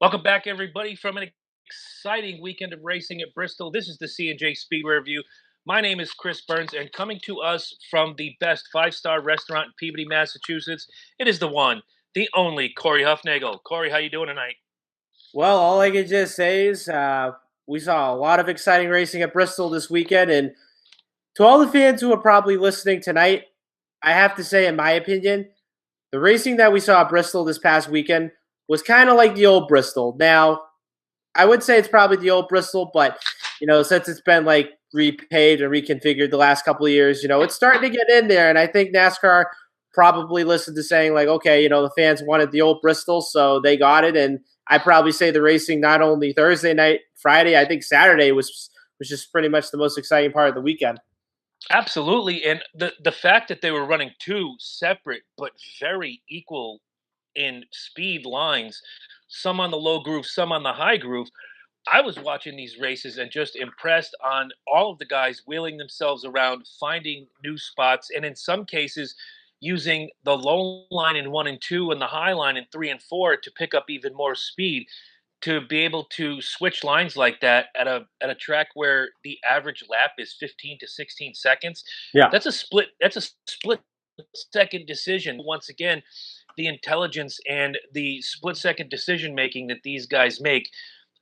Welcome back, everybody, from an exciting weekend of racing at Bristol. This is the C&J Speedway Review. My name is Chris Burns, and coming to us from the best five-star restaurant in Peabody, Massachusetts, it is the one, the only Corey Huffnagel. Corey, how you doing tonight? Well, all I can just say is we saw a lot of exciting racing at Bristol this weekend. And to all the fans who are probably listening tonight, I have to say, in my opinion, the racing that we saw at Bristol this past weekend was kind of like the old Bristol. Now, I would say it's probably the old Bristol, but, since it's been like repaid and reconfigured the last couple of years, it's starting to get in there. And I think NASCAR probably listened to saying, like, okay, the fans wanted the old Bristol, so they got it. And I probably say the racing not only Thursday night, Friday, I think Saturday was just pretty much the most exciting part of the weekend. Absolutely, and the fact that they were running two separate but very equal in speed lines, some on the low groove, some on the high groove. I was watching these races and just impressed on all of the guys wheeling themselves around, finding new spots, and in some cases, using the low line in one and two and the high line in three and four to pick up even more speed. To be able to switch lines like that at a track where the average lap is 15 to 16 seconds, Yeah. that's a split second decision. Once again, the intelligence and the split second decision making that these guys make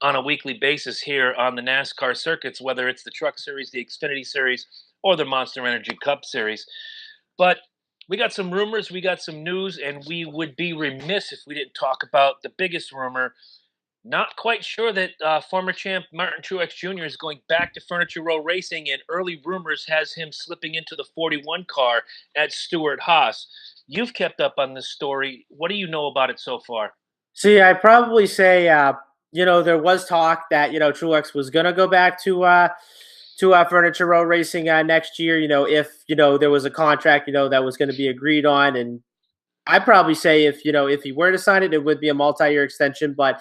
on a weekly basis here on the NASCAR circuits, whether it's the Truck Series, the Xfinity Series, or the Monster Energy Cup Series. But we got some rumors, we got some news, and we would be remiss if we didn't talk about the biggest rumor. Not quite sure that former champ Martin Truex Jr. is going back to Furniture Row Racing, and early rumors has him slipping into the 41 car at Stewart Haas. You've kept up on this story. What do you know about it so far? See, I'd probably say, there was talk that, Truex was going to go back to Furniture Row Racing next year, if, there was a contract, that was going to be agreed on. And I'd probably say if he were to sign it, it would be a multi-year extension. But,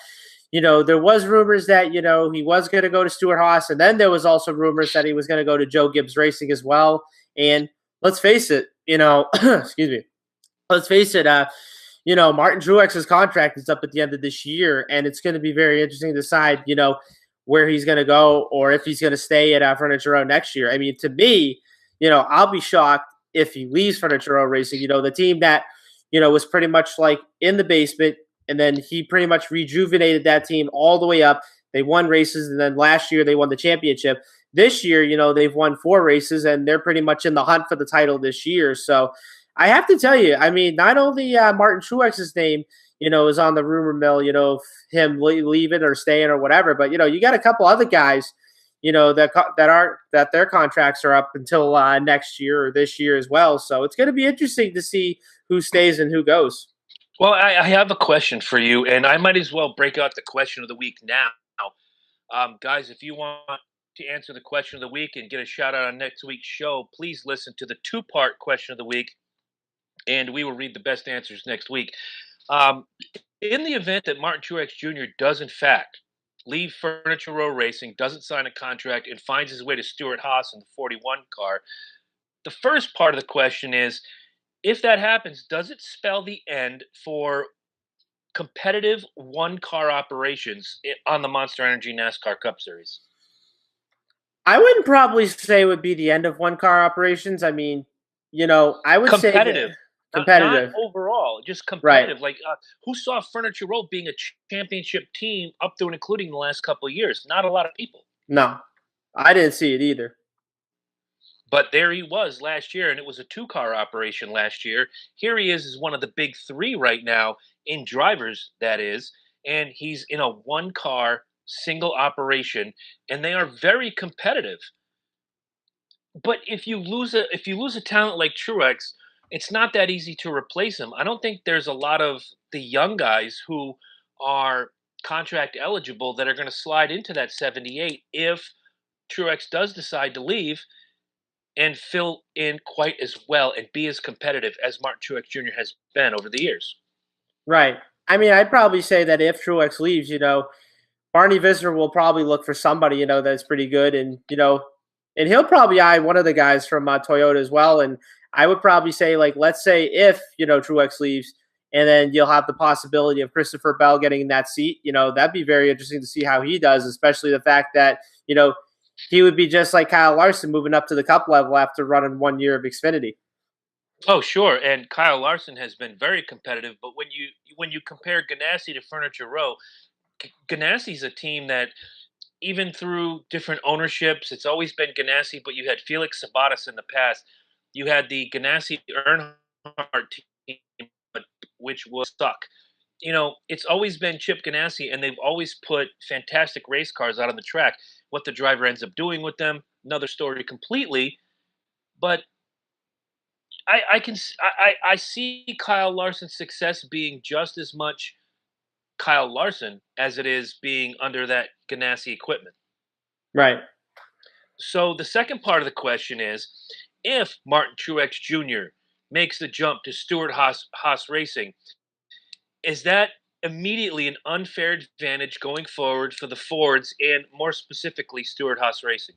there was rumors that, he was going to go to Stewart Haas. And then there was also rumors that he was going to go to Joe Gibbs Racing as well. And let's face it, excuse me, let's face it, Martin Truex's contract is up at the end of this year, and it's going to be very interesting to decide, where he's going to go or if he's going to stay at Furniture Row next year. I mean, to me, I'll be shocked if he leaves Furniture Row Racing. The team that, was pretty much like in the basement, and then he pretty much rejuvenated that team all the way up. They won races, and then last year they won the championship. This year, they've won 4 races, and they're pretty much in the hunt for the title this year. So I have to tell you, I mean, not only Martin Truex's name, is on the rumor mill, him leaving or staying or whatever, but you got a couple other guys, that their contracts are up until next year or this year as well. So it's going to be interesting to see who stays and who goes. Well, I have a question for you, and I might as well break out the question of the week now. Guys, if you want to answer the question of the week and get a shout out on next week's show, please listen to the two-part question of the week, and we will read the best answers next week. Um, in the event that Martin Truex Jr. does, in fact, leave Furniture Row Racing, doesn't sign a contract, and finds his way to Stewart Haas in the 41 car, the first part of the question is, if that happens, does it spell the end for competitive one-car operations on the Monster Energy NASCAR Cup Series? I wouldn't probably say it would be the end of one car operations. I mean, I would say that Competitive. Not competitive, overall, just right? competitive. Like, who saw Furniture Row being a championship team up through and including the last couple of years? Not a lot of people. No, I didn't see it either. But there he was last year, and it was a two-car operation last year. Here he is one of the big three right now in drivers, that is, and he's in a one-car single operation, and they are very competitive. But if you lose a talent like Truex, it's not that easy to replace him. I don't think there's a lot of the young guys who are contract eligible that are going to slide into that 78 if Truex does decide to leave and fill in quite as well and be as competitive as Martin Truex Jr. has been over the years. Right. I mean, I'd probably say that if Truex leaves, Barney Visner will probably look for somebody, that's pretty good, and and he'll probably eye one of the guys from Toyota as well. And I would probably say, like, let's say if Truex leaves, and then you'll have the possibility of Christopher Bell getting in that seat. That'd be very interesting to see how he does, especially the fact that he would be just like Kyle Larson moving up to the Cup level after running 1 year of Xfinity. Oh, sure. And Kyle Larson has been very competitive, but when you compare Ganassi to Furniture Row, Ganassi's a team that even through different ownerships, it's always been Ganassi, but you had Felix Sabates in the past. You had the Ganassi Earnhardt team, which will suck. It's always been Chip Ganassi, and they've always put fantastic race cars out on the track. What the driver ends up doing with them, another story completely. But I see Kyle Larson's success being just as much Kyle Larson as it is being under that Ganassi equipment. Right. So the second part of the question is, if Martin Truex Jr. makes the jump to Stewart-Haas Racing, is that immediately an unfair advantage going forward for the Fords and more specifically Stewart-Haas Racing?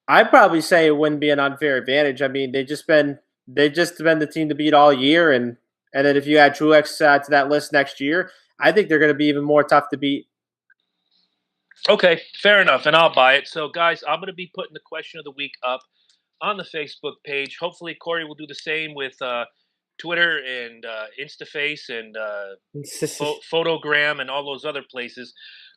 I'd probably say it wouldn't be an unfair advantage. I mean, they just been the team to beat all year, and then if you add Truex to that list next year, I think they're going to be even more tough to beat. Okay, fair enough, and I'll buy it. So, guys, I'm going to be putting the question of the week up on the Facebook page. Hopefully, Corey will do the same with Twitter and InstaFace and Photogram and all those other places.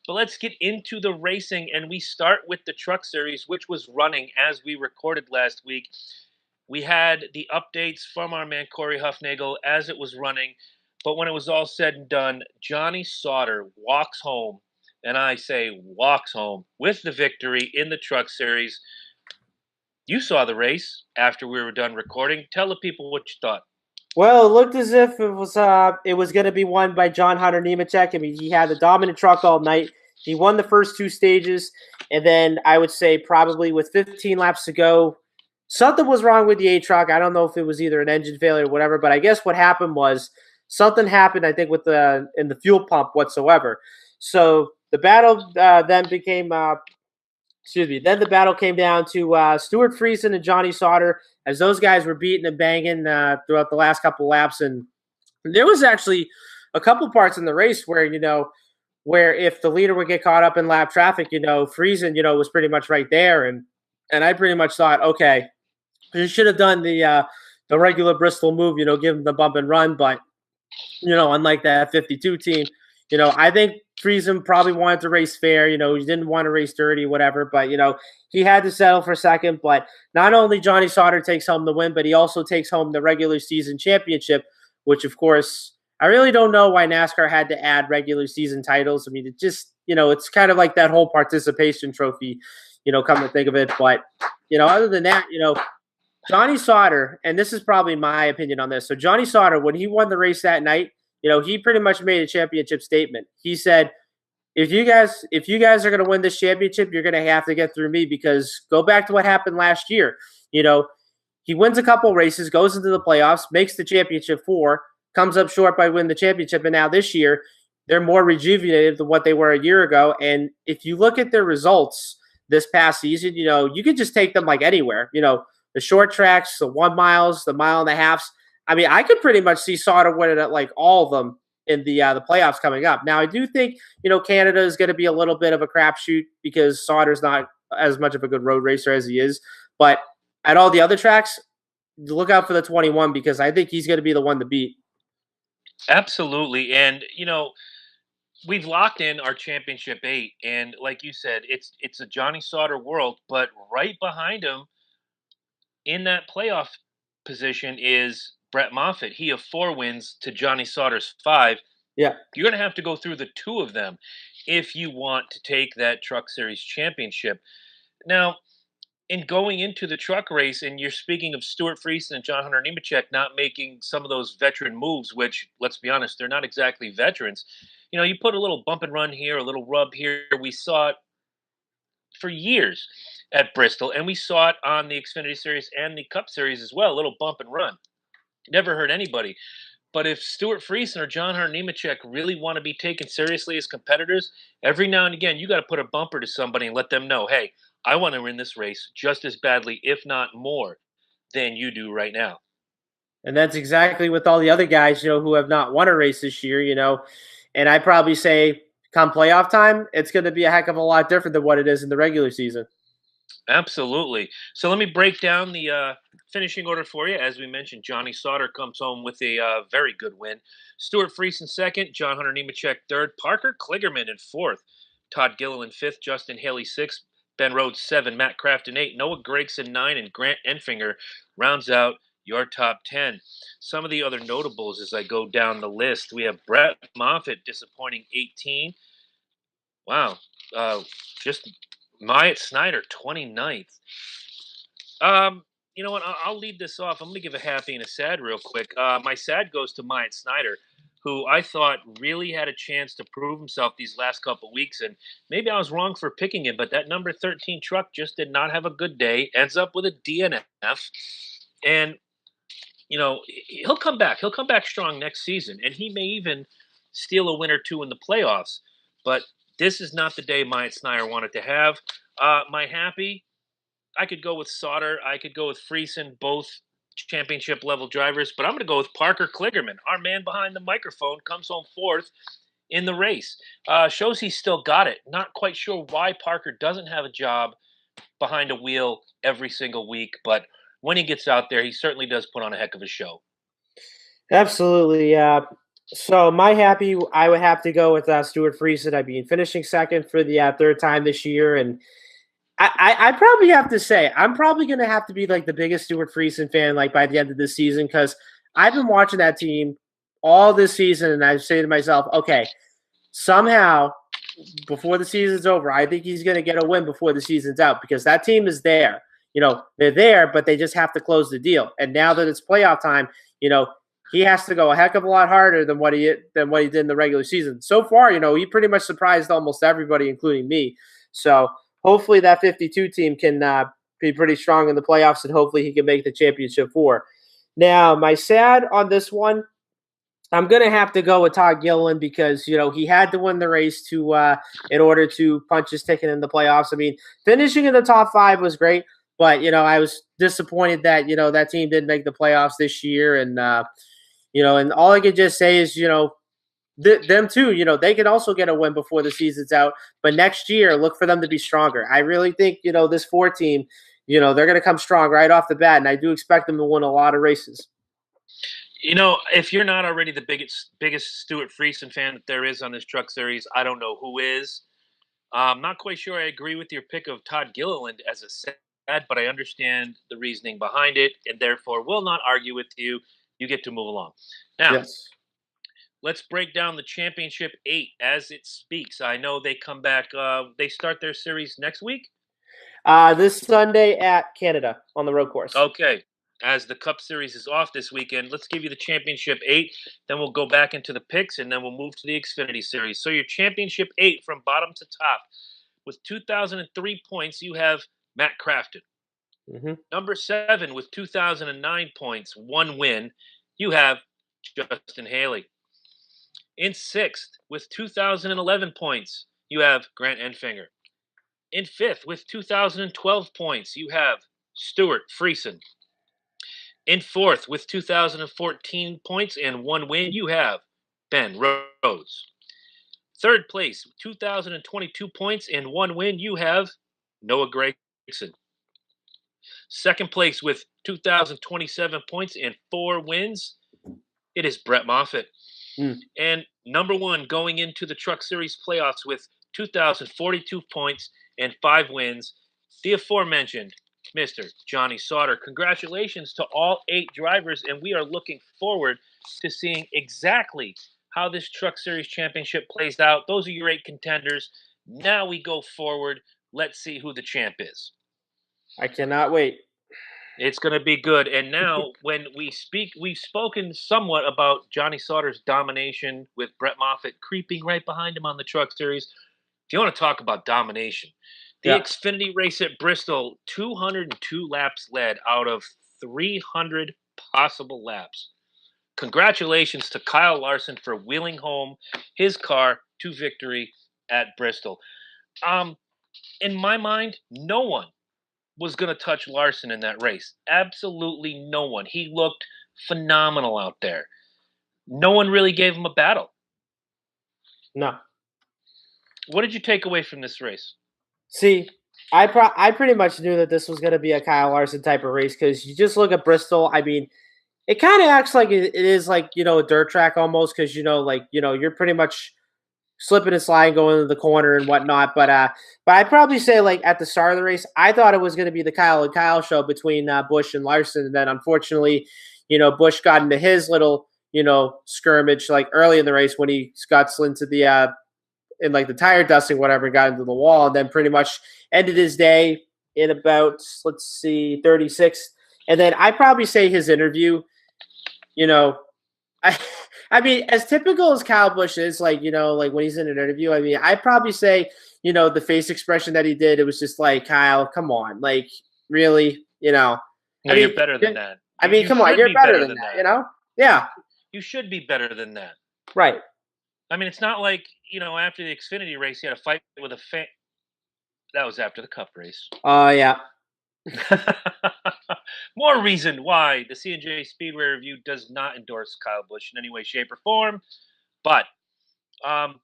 But let's get into the racing, and we start with the Truck Series, which was running as we recorded last week. We had the updates from our man Corey Huffnagel as it was running, but when it was all said and done, Johnny Sauter walks home, and I say walks home, with the victory in the Truck Series. You saw the race after we were done recording. Tell the people what you thought. Well, it looked as if it was going to be won by John Hunter Nemechek. I mean, he had the dominant truck all night. He won the first two stages, and then I would say probably with 15 laps to go, something was wrong with the A truck. I don't know if it was either an engine failure or whatever, but I guess what happened was something happened. I think with in the fuel pump whatsoever. So the battle then became. Excuse me. Then the battle came down to Stuart Friesen and Johnny Sauter as those guys were beating and banging throughout the last couple of laps. And there was actually a couple parts in the race where if the leader would get caught up in lap traffic, Friesen, was pretty much right there. And I pretty much thought, okay, you should have done the regular Bristol move, give him the bump and run. But, unlike that 52 team, I think Friesen probably wanted to race fair. He didn't want to race dirty, whatever. But, he had to settle for second. But not only Johnny Sauter takes home the win, but he also takes home the regular season championship, which, of course, I really don't know why NASCAR had to add regular season titles. I mean, it just, it's kind of like that whole participation trophy, come to think of it. But, other than that, Johnny Sauter, and this is probably my opinion on this. So Johnny Sauter, when he won the race that night, he pretty much made a championship statement. He said, if you guys are going to win this championship, you're going to have to get through me, because go back to what happened last year. He wins a couple races, goes into the playoffs, makes the championship 4, comes up short by winning the championship. And now this year, they're more rejuvenated than what they were a year ago. And if you look at their results this past season, you could just take them like anywhere. The short tracks, the 1 miles, the mile and a halves. I mean, I could pretty much see Sauter winning at like all of them in the playoffs coming up. Now, I do think Canada is going to be a little bit of a crapshoot because Sauter's not as much of a good road racer as he is. But at all the other tracks, look out for the 21, because I think he's going to be the one to beat. Absolutely, and we've locked in our championship 8, and like you said, it's a Johnny Sauter world, but right behind him in that playoff position is Brett Moffitt. He of 4 wins to Johnny Sauter's 5. Yeah. You're going to have to go through the 2 of them if you want to take that Truck Series championship. Now, in going into the truck race, and you're speaking of Stuart Friesen and John Hunter Nemechek not making some of those veteran moves, which, let's be honest, they're not exactly veterans. You put a little bump and run here, a little rub here. We saw it for years at Bristol, and we saw it on the Xfinity Series and the Cup Series as well, a little bump and run. Never hurt anybody. But if Stuart Friesen or John Hunter Nemechek really want to be taken seriously as competitors, every now and again, you got to put a bumper to somebody and let them know, hey, I want to win this race just as badly, if not more, than you do right now. And that's exactly with all the other guys, who have not won a race this year. And I probably say come playoff time, it's going to be a heck of a lot different than what it is in the regular season. Absolutely. So let me break down the finishing order for you. As we mentioned, Johnny Sauter comes home with a very good win. Stuart Friesen second, John Hunter Nemechek third, Parker Kligerman in fourth, Todd Gilliland fifth, Justin Haley sixth, Ben Rhodes seven, Matt Crafton eight, Noah Gregson nine, and Grant Enfinger rounds out your top 10. Some of the other notables as I go down the list, we have Brett Moffitt disappointing 18. Wow. Uh, just Myatt Snyder 29th. You know what? I'll lead this off. I'm going to give a happy and a sad real quick. My sad goes to Myatt Snyder, who I thought really had a chance to prove himself these last couple weeks. And maybe I was wrong for picking him, but that number 13 truck just did not have a good day. Ends up with a DNF. And, he'll come back. He'll come back strong next season. And he may even steal a win or two in the playoffs. But this is not the day Myatt Snyder wanted to have. My happy, I could go with Sauter. I could go with Friesen, both championship level drivers, but I'm going to go with Parker Kligerman. Our man behind the microphone comes home fourth in the race. Shows he's still got it. Not quite sure why Parker doesn't have a job behind a wheel every single week, but when he gets out there, he certainly does put on a heck of a show. Absolutely. So my happy, I would have to go with Stuart Friesen. I've been finishing second for the third time this year, and I probably have to say I'm probably going to have to be like the biggest Stuart Friesen fan like by the end of this season because I've been watching that team all this season, and I say to myself, okay, somehow before the season's over, I think he's going to get a win before the season's out because that team is there. They're there, but they just have to close the deal. And now that it's playoff time, he has to go a heck of a lot harder than what he did in the regular season. So far, he pretty much surprised almost everybody, including me. So hopefully that 52 team can be pretty strong in the playoffs, and hopefully he can make the championship four. Now, my sad on this one, I'm gonna have to go with Todd Gilliland because he had to win the race to in order to punch his ticket in the playoffs. I mean, finishing in the top five was great, but I was disappointed that that team didn't make the playoffs this year, and and all I could just say is them too. They can also get a win before the season's out, but next year look for them to be stronger. I really think this four team, they're gonna come strong right off the bat, and I do expect them to win a lot of races. If you're not already the biggest Stuart Friesen fan that there is on this truck series, I don't know who is. I'm not quite sure I agree with your pick of Todd Gilliland as a sad, but I understand the reasoning behind it, and therefore will not argue with you. You get to move along. Now, Yes. let's break down the championship 8 as it speaks. I know they come back. They start their series next week. This Sunday at Canada on the road course. Okay. As the Cup Series is off this weekend, let's give you the Championship 8. Then we'll go back into the picks, and then we'll move to the Xfinity Series. So your Championship 8 from bottom to top. With 2,003 points, you have Matt Crafton. Mm-hmm. Number 7 with 2,009 points, 1 win, you have Justin Haley. In 6th with 2,011 points, you have Grant Enfinger. In 5th with 2,012 points, you have Stuart Friesen. In 4th with 2,014 points and 1 win, you have Ben Rhodes. 3rd place, 2,022 points and 1 win, you have Noah Gregson. 2nd place with 2,027 points and 4 wins, it is Brett Moffitt. And number 1 going into the Truck Series playoffs with 2,042 points and 5 wins, the aforementioned Mr. Johnny Sauter. Congratulations to all 8 drivers, and we are looking forward to seeing exactly how this Truck Series Championship plays out. Those are your 8 contenders. Now we go forward. Let's see who the champ is. I cannot wait. It's going to be good. And now, when we speak, we've spoken somewhat about Johnny Sauter's domination with Brett Moffitt creeping right behind him on the Truck Series. If you want to talk about domination, the Xfinity race at Bristol, 202 laps led out of 300 possible laps. Congratulations to Kyle Larson for wheeling home his car to victory at Bristol. In my mind, no one was going to touch Larson in that race. Absolutely no one. He looked phenomenal out there. No one really gave him a battle. No. What did you take away from this race? See, I pretty much knew that this was going to be a Kyle Larson type of race because you just look at Bristol. I mean, it kind of acts like it is like a dirt track almost because you're pretty much slipping and sliding going into the corner and whatnot. But I'd probably say like at the start of the race, I thought it was going to be the Kyle and Kyle show between Busch and Larson, and then unfortunately, Busch got into his little skirmish like early in the race when he got slid to the in like the tire dusting, whatever, got into the wall, and then pretty much ended his day in about 36. And then I probably say his interview, you know, I I mean, as typical as Kyle Busch is, like like when he's in an interview, I mean, I probably say, the face expression that he did, it was just like, Kyle, come on, like really, No, I you're mean, better than that. You come on, should you're be better better than than that, that. yeah, You should be better than that. right, I mean, it's not like, after the Xfinity race, he had a fight with a fan. That was after the Cup race. oh yeah, More reason why the C&J Speedway review does not endorse Kyle Busch in any way, shape, or form. But um,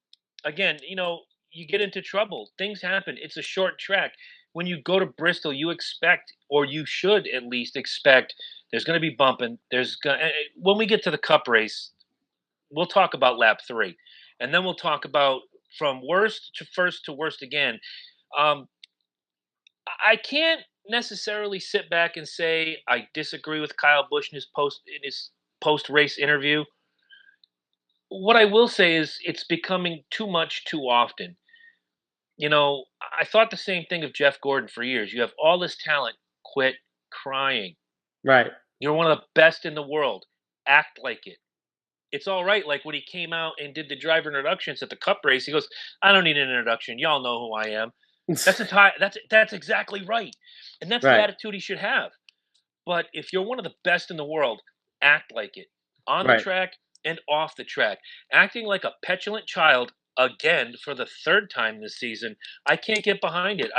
again, you get into trouble. Things happen. It's a short track. When you go to Bristol, you expect, or you should at least expect, there's going to be bumping. When we get to the Cup race, we'll talk about lap 3, and then we'll talk about from worst to first to worst again. Um, I can't necessarily sit back and say I disagree with Kyle Busch in his post race interview. What I will say is it's becoming too much too often. I thought the same thing of Jeff Gordon for years. You have all this talent, quit crying. right, You're one of the best in the world. Act like it. It's all right. Like when he came out and did the driver introductions at the Cup race, he goes, "I don't need an introduction. Y'all know who I am." That's exactly right, and that's the right, attitude he should have. But if you're one of the best in the world, act like it on the right. track and off the track. Acting like a petulant child again for the third time this season, I can't get behind it.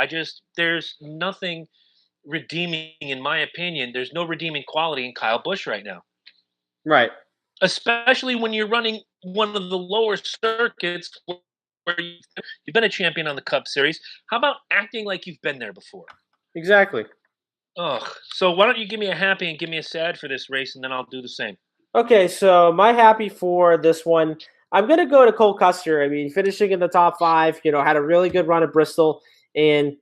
There's nothing redeeming, in my opinion. There's no redeeming quality in Kyle Busch right now, Right. especially when you're running one of the lower circuits where you've been a champion on the Cup Series. How about acting like you've been there before? Exactly. Ugh. So why don't you give me a happy and give me a sad for this race, and then I'll do the same. Okay, so my happy for this one, I'm gonna go to Cole Custer. I mean, finishing in the top five, had a really good run at Bristol, and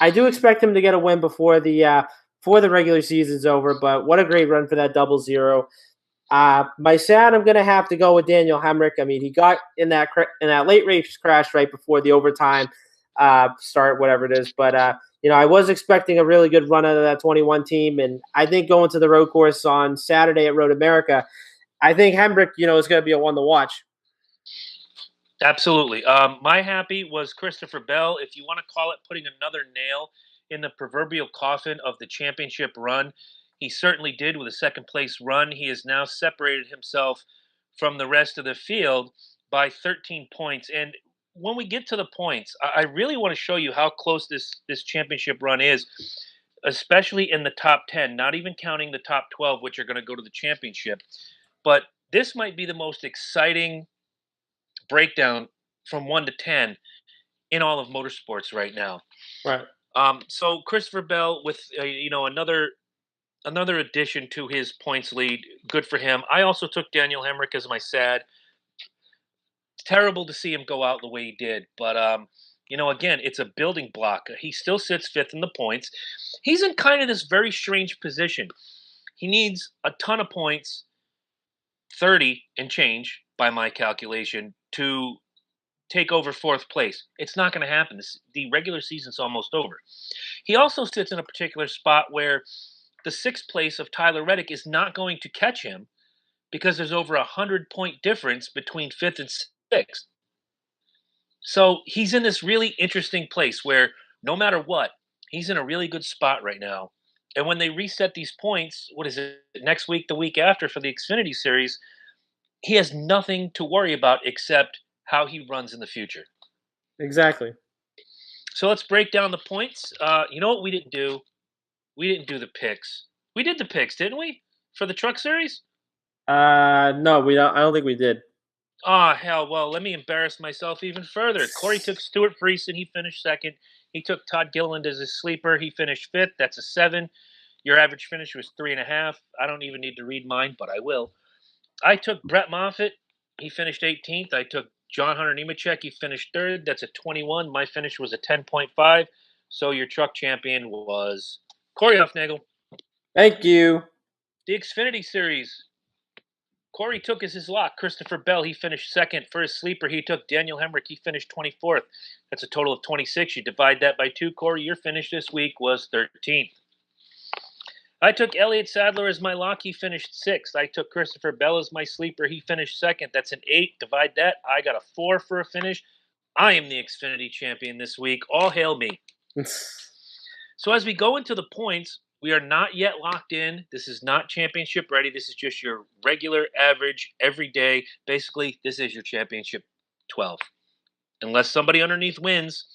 I do expect him to get a win before the regular season's over. But what a great run for that 00. My sad, I'm gonna have to go with Daniel Hemrick. I mean, he got in that late race crash right before the overtime start, whatever it is. But I was expecting a really good run out of that 21 team, and I think going to the road course on Saturday at Road America, I think Hemrick, is going to be a one to watch. Absolutely. My happy was Christopher Bell. If you want to call it putting another nail in the proverbial coffin of the championship run, he certainly did with a second place run. He has now separated himself from the rest of the field by 13 points. And when we get to the points, I really want to show you how close this championship run is, especially in the top 10, not even counting the top 12, which are going to go to the championship. But this might be the most exciting breakdown from 1 to 10 in all of motorsports right now. Right. So Christopher Bell with another addition to his points lead. Good for him. I also took Daniel Hemrick as my sad. It's terrible to see him go out the way he did, but again, it's a building block. He still sits fifth in the points. He's in kind of this very strange position. He needs a ton of points, 30 and change by my calculation, to take over fourth place. It's not going to happen. The regular season's almost over. He also sits in a particular spot where the sixth place of Tyler Reddick is not going to catch him because there's over 100-point difference between fifth and sixth. So he's in this really interesting place where no matter what, he's in a really good spot right now. And when they reset these points, what is it, next week, the week after for the Xfinity Series, he has nothing to worry about except how he runs in the future. Exactly. So let's break down the points. You know what we didn't do? We didn't do the picks. We did the picks, didn't we? for the Truck Series? No, we don't. I don't think we did. Oh, hell, well, let me embarrass myself even further. Corey took Stuart Friesen. He finished second. He took Todd Gilliland as his sleeper. He finished fifth. That's a 7. Your average finish was 3.5. I don't even need to read mine, but I will. I took Brett Moffitt. He finished 18th. I took John Hunter Nemechek. He finished third. That's a 21. My finish was a 10.5. So your truck champion was Corey Huffnagel. Thank you. The Xfinity Series. Corey took as his lock Christopher Bell. He finished second. For his sleeper, he took Daniel Hemrick. He finished 24th. That's a total of 26. You divide that by 2, Corey. Your finish this week was 13th. I took Elliott Sadler as my lock. He finished 6th. I took Christopher Bell as my sleeper. He finished 2nd. That's an 8. Divide that. I got a 4 for a finish. I am the Xfinity champion this week. All hail me. So as we go into the points, we are not yet locked in. This is not championship ready. This is just your regular average every day. Basically, this is your championship 12. Unless somebody underneath wins,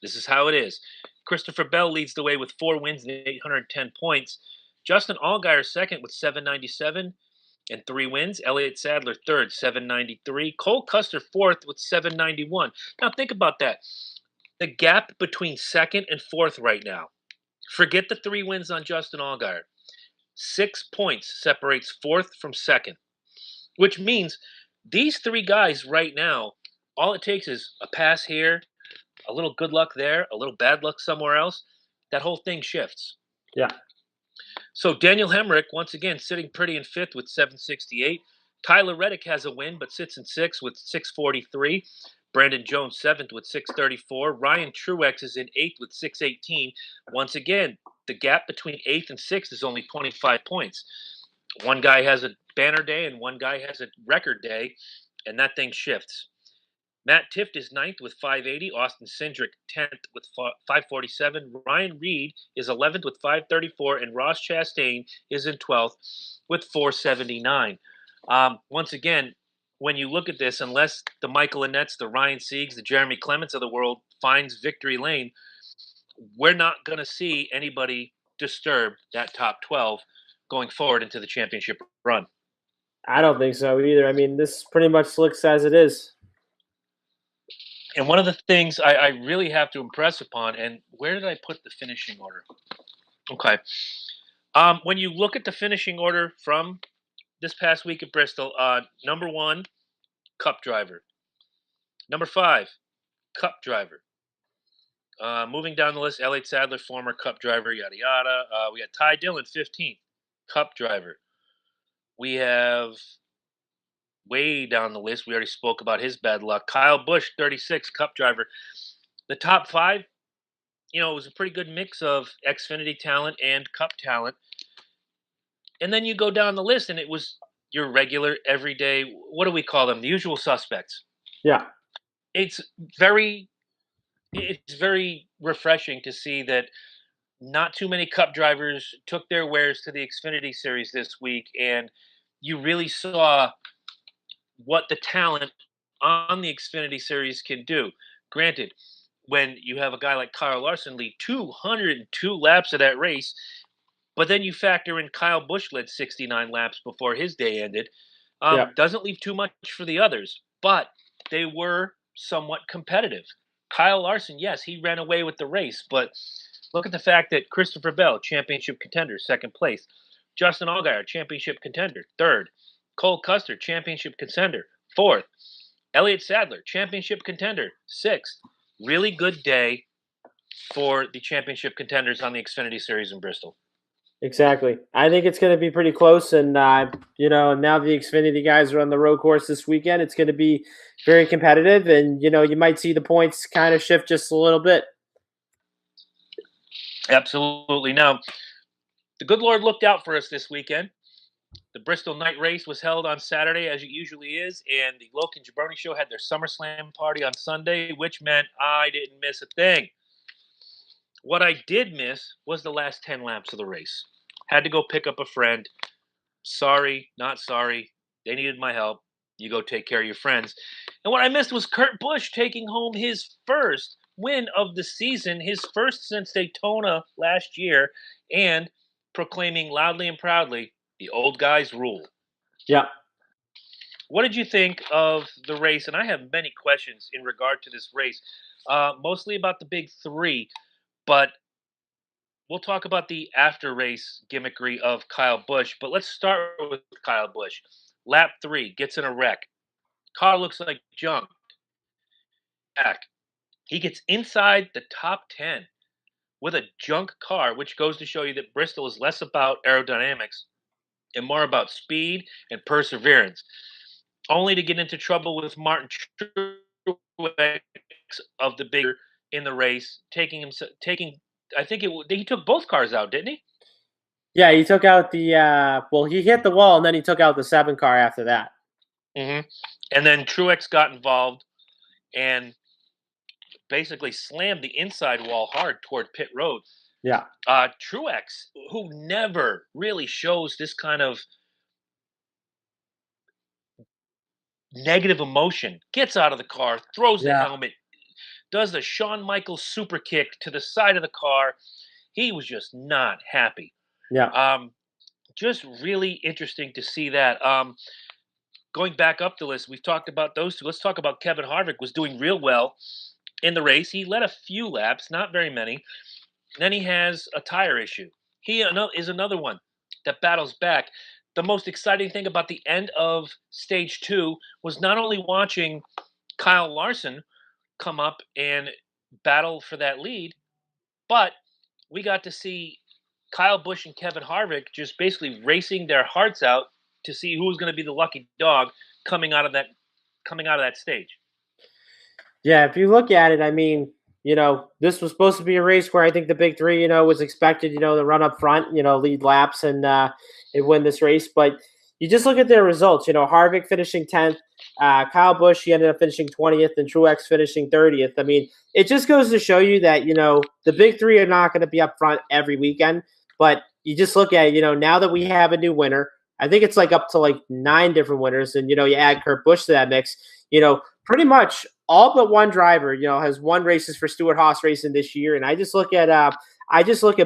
this is how it is. Christopher Bell leads the way with 4 wins and 810 points. Justin Allgaier second with 797 and 3 wins. Elliott Sadler third, 793. Cole Custer fourth with 791. Now think about that. The gap between second and fourth right now. Forget the 3 wins on Justin Allgaier. 6 points separates fourth from second, which means these 3 guys right now, all it takes is a pass here, a little good luck there, a little bad luck somewhere else. That whole thing shifts. Yeah. So Daniel Hemrick, once again, sitting pretty in fifth with 768. Tyler Reddick has a win, but sits in sixth with 643. Brandon Jones, seventh with 634. Ryan Truex is in eighth with 618. Once again, the gap between eighth and sixth is only 25 points. One guy has a banner day and one guy has a record day, and that thing shifts. Matt Tifft is ninth with 580. Austin Cindric 10th with 547. Ryan Reed is 11th with 534. And Ross Chastain is in 12th with 479. Once again, when you look at this, unless the Michael Annettes, the Ryan Siegs, the Jeremy Clements of the world finds victory lane, we're not going to see anybody disturb that top 12 going forward into the championship run. I don't think so either. I mean, this pretty much looks as it is. And one of the things I really have to impress upon, and where did I put the finishing order? Okay. When you look at the finishing order from this past week at Bristol, number 1, Cup driver. Number 5, Cup driver. Moving down the list, Elliott Sadler, former Cup driver, yada yada. We got Ty Dillon, 15th, Cup driver. We have way down the list. We already spoke about his bad luck. Kyle Busch, 36, Cup driver. The top 5, it was a pretty good mix of Xfinity talent and Cup talent. And then you go down the list, and it was your regular, everyday, what do we call them? The usual suspects. Yeah. It's very refreshing to see that not too many Cup drivers took their wares to the Xfinity Series this week, and you really saw what the talent on the Xfinity Series can do. Granted, when you have a guy like Kyle Larson lead 202 laps of that race, but then you factor in Kyle Busch led 69 laps before his day ended, doesn't leave too much for the others, but they were somewhat competitive. Kyle Larson, yes, he ran away with the race, but look at the fact that Christopher Bell, championship contender, second place. Justin Allgaier, championship contender, third. Cole Custer, championship contender, fourth. Elliott Sadler, championship contender, sixth. Really good day for the championship contenders on the Xfinity Series in Bristol. Exactly. I think it's going to be pretty close, and now the Xfinity guys are on the road course this weekend. It's going to be very competitive, and you might see the points kind of shift just a little bit. Absolutely. Now, the good Lord looked out for us this weekend. The Bristol night race was held on Saturday, as it usually is, and the Loken Jabroni Show had their SummerSlam party on Sunday, which meant I didn't miss a thing. What I did miss was the last 10 laps of the race. Had to go pick up a friend. Sorry, not sorry. They needed my help. You go take care of your friends. And what I missed was Kurt Busch taking home his first win of the season, his first since Daytona last year, and proclaiming loudly and proudly The old guys rule. Yeah. What did you think of the race? And I have many questions in regard to this race, mostly about the big three, but we'll talk about the after race gimmickry of Kyle Busch. But let's start with Kyle Busch. Lap three, gets in a wreck. Car looks like junk. Back. He gets inside the top 10 with a junk car, which goes to show you that Bristol is less about aerodynamics and more about speed and perseverance, only to get into trouble with Martin Truex of the bigger in the race, taking. I think he took both cars out, didn't he? Yeah, he took out the well, he hit the wall and then he took out the 7 car after that. And then Truex got involved and basically slammed the inside wall hard toward pit road. Yeah. Truex, who never really shows this kind of negative emotion, gets out of the car, throws the Yeah. helmet, does the Shawn Michaels super kick to the side of the car. He was just not happy. Yeah. Just really interesting to see that. Going back up the list, we've talked about those two. Let's talk about Kevin Harvick was doing real well in the race. He led a few laps, not very many. Then he has a tire issue. He is another one that battles back. The most exciting thing about the end of stage two was not only watching Kyle Larson come up and battle for that lead, but we got to see Kyle Busch and Kevin Harvick just basically racing their hearts out to see who was going to be the lucky dog coming out of that stage. Yeah, if you look at it, I mean, this was supposed to be a race where I think the big three, was expected, to run up front, lead laps and win this race. But you just look at their results. Harvick finishing 10th, Kyle Busch, he ended up finishing 20th, and Truex finishing 30th. I mean, it just goes to show you that the big three are not going to be up front every weekend. But you just look at it, now that we have a new winner, I think it's like up to like 9 different winners, and you add Kurt Busch to that mix. Pretty much all but one driver, has won races for Stewart-Haas Racing this year. And I just look at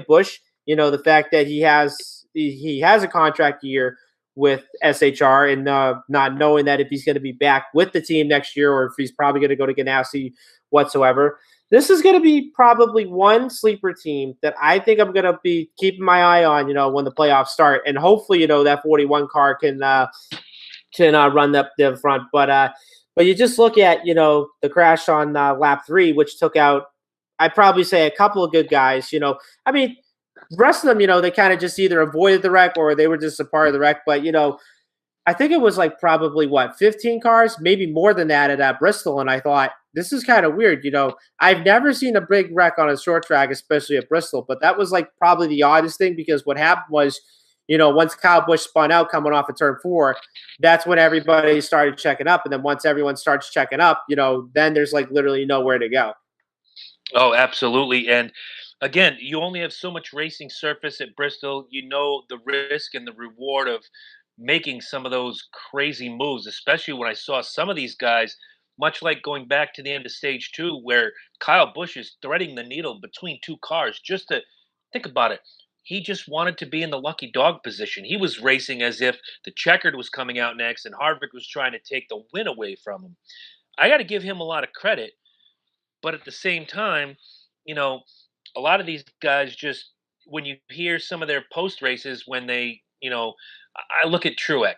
Busch, the fact that he has a contract year with SHR and not knowing that if he's going to be back with the team next year or if he's probably going to go to Ganassi whatsoever. This is going to be probably one sleeper team that I think I'm going to be keeping my eye on, when the playoffs start. And hopefully, that 41 car can run up the front. But you just look at, the crash on lap 3, which took out, I'd probably say, a couple of good guys. I mean, the rest of them, they kind of just either avoided the wreck or they were just a part of the wreck. But, I think it was like probably 15 cars, maybe more than that at Bristol. And I thought, this is kind of weird. I've never seen a big wreck on a short track, especially at Bristol. But that was like probably the oddest thing because what happened was, once Kyle Busch spun out coming off of turn 4, that's when everybody started checking up. And then once everyone starts checking up, then there's like literally nowhere to go. Oh, absolutely. And again, you only have so much racing surface at Bristol. The risk and the reward of making some of those crazy moves, especially when I saw some of these guys, much like going back to the end of stage 2, where Kyle Busch is threading the needle between 2 cars just to think about it. He just wanted to be in the lucky dog position. He was racing as if the checkered was coming out next and Harvick was trying to take the win away from him. I got to give him a lot of credit, but at the same time, a lot of these guys just, when you hear some of their post races, when they, I look at Truex.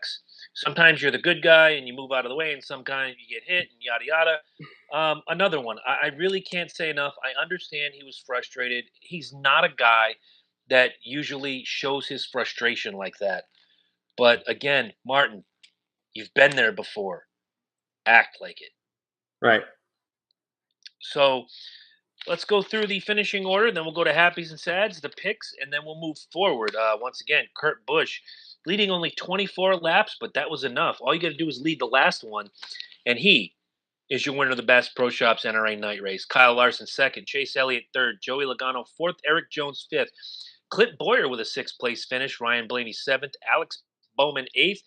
Sometimes you're the good guy and you move out of the way, and sometimes you get hit and yada yada. Another one, I really can't say enough. I understand he was frustrated. He's not a guy that usually shows his frustration like that. But again, Martin, you've been there before. Act like it. Right. So let's go through the finishing order, then we'll go to happies and sads, the picks, and then we'll move forward. Once again, Kurt Busch leading only 24 laps, but that was enough. All you got to do is lead the last one, and he is your winner of the Best Pro Shops NRA Night Race. Kyle Larson second, Chase Elliott third, Joey Logano fourth, Eric Jones fifth, Clint Boyer with a 6th place finish, Ryan Blaney 7th, Alex Bowman 8th.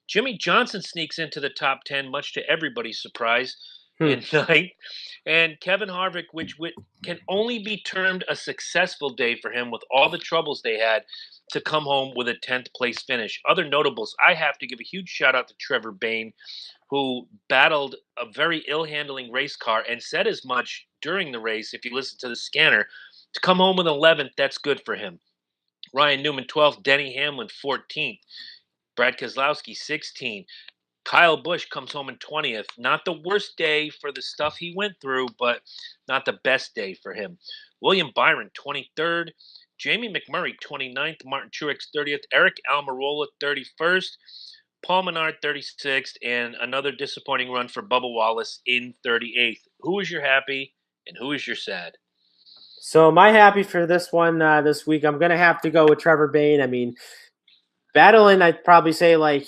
Jimmy Johnson sneaks into the top 10, much to everybody's surprise. Hmm. in ninth, and Kevin Harvick, which can only be termed a successful day for him with all the troubles they had to come home with a 10th place finish. Other notables, I have to give a huge shout out to Trevor Bayne, who battled a very ill handling race car and said as much during the race, if you listen to the scanner. To come home with 11th, that's good for him. Ryan Newman, 12th. Denny Hamlin, 14th. Brad Keselowski, 16th. Kyle Busch comes home in 20th. Not the worst day for the stuff he went through, but not the best day for him. William Byron, 23rd. Jamie McMurray, 29th. Martin Truex, 30th. Eric Almirola, 31st. Paul Menard, 36th. And another disappointing run for Bubba Wallace in 38th. Who is your happy and who is your sad? So my happy for this one this week, I'm gonna have to go with Trevor Bayne. I mean, battling, I'd probably say like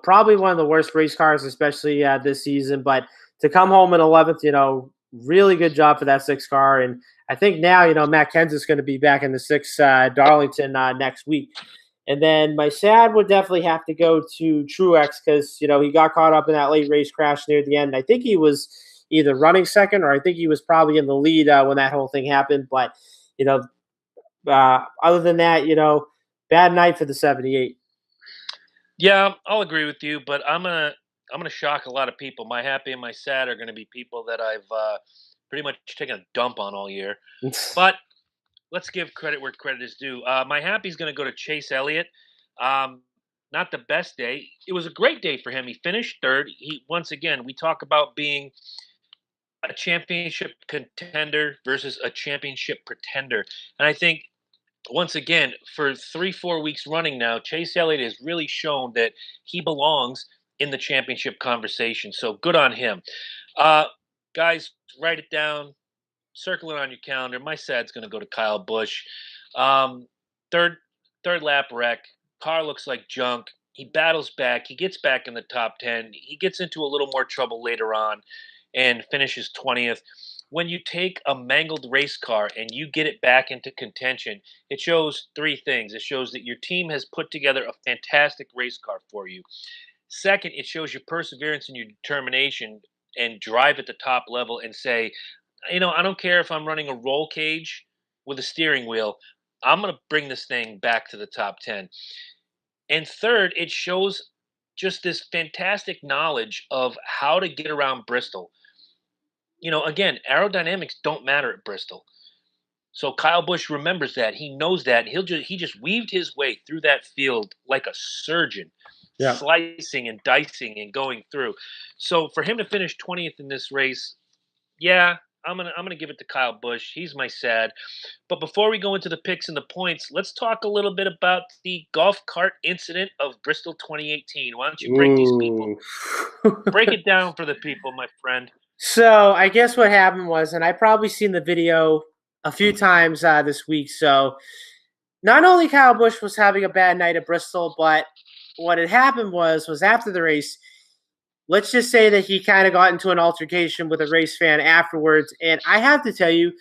probably one of the worst race cars, especially this season. But to come home in 11th, really good job for that six car. And I think now Matt Kenseth's going to be back in the six Darlington next week. And then my sad would definitely have to go to Truex because he got caught up in that late race crash near the end. I think he was either running second or I think he was probably in the lead when that whole thing happened. But you know, other than that, bad night for the 78. Yeah, I'll agree with you, but I'm gonna shock a lot of people. My happy and my sad are gonna be people that I've pretty much taken a dump on all year. But let's give credit where credit is due. My happy is gonna go to Chase Elliott. Um, Not the best day. It was a great day for him. He finished third. He once again we talk about being a championship contender versus a championship pretender, and I think once again, for 3, 4 weeks running now, Chase Elliott has really shown that he belongs in the championship conversation. So good on him. Uh, Guys, write it down, circle it on your calendar. My sad's going to go to Kyle Busch. Um, third, third lap wreck. Car looks like junk. He battles back. He gets back in the top 10. He gets into a little more trouble later on and finishes 20th. When you take a mangled race car and you get it back into contention, it shows three things. It shows that your team has put together a fantastic race car for you. Second, it shows your perseverance and your determination and drive at the top level and say, I don't care if I'm running a roll cage with a steering wheel. I'm going to bring this thing back to the top 10. And third, it shows just this fantastic knowledge of how to get around Bristol. Again, aerodynamics don't matter at Bristol. So Kyle Busch remembers that. He knows that. He just weaved his way through that field like a surgeon, Yeah. slicing and dicing and going through. So for him to finish 20th in this race, yeah, I'm gonna give it to Kyle Busch. He's my sad. But before we go into the picks and the points, let's talk a little bit about the golf cart incident of Bristol 2018. Why don't you break these people? Ooh. Break it down for the people, my friend. So I guess what happened was, and I probably seen the video a few times this week. So not only Kyle Busch was having a bad night at Bristol, but what had happened was after the race, let's just say that he kind of got into an altercation with a race fan afterwards. And I have to tell you,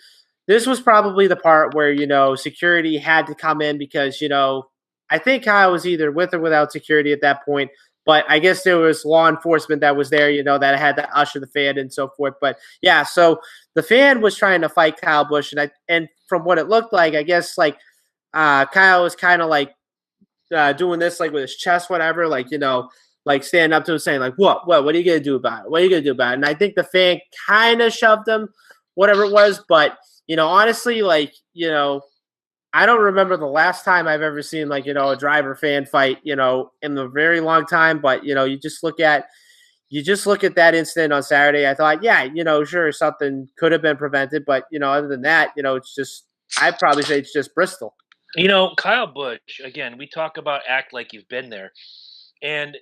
this was probably the part where, security had to come in because, I think Kyle was either with or without security at that point. But I guess there was law enforcement that was there, that had to usher the fan and so forth. But yeah, so the fan was trying to fight Kyle Busch. And from what it looked like, I guess like Kyle was kind of like doing this like with his chest, whatever, like like standing up to him saying like, what are you gonna do about it? What are you gonna do about it? And I think the fan kind of shoved him, whatever it was. But honestly, like I don't remember the last time I've ever seen like a driver fan fight, in a very long time. But you just look at that incident on Saturday. I thought, yeah, sure, something could have been prevented, but other than that, it's just I'd probably say it's just Bristol. Kyle Busch, again, we talk about act like you've been there. And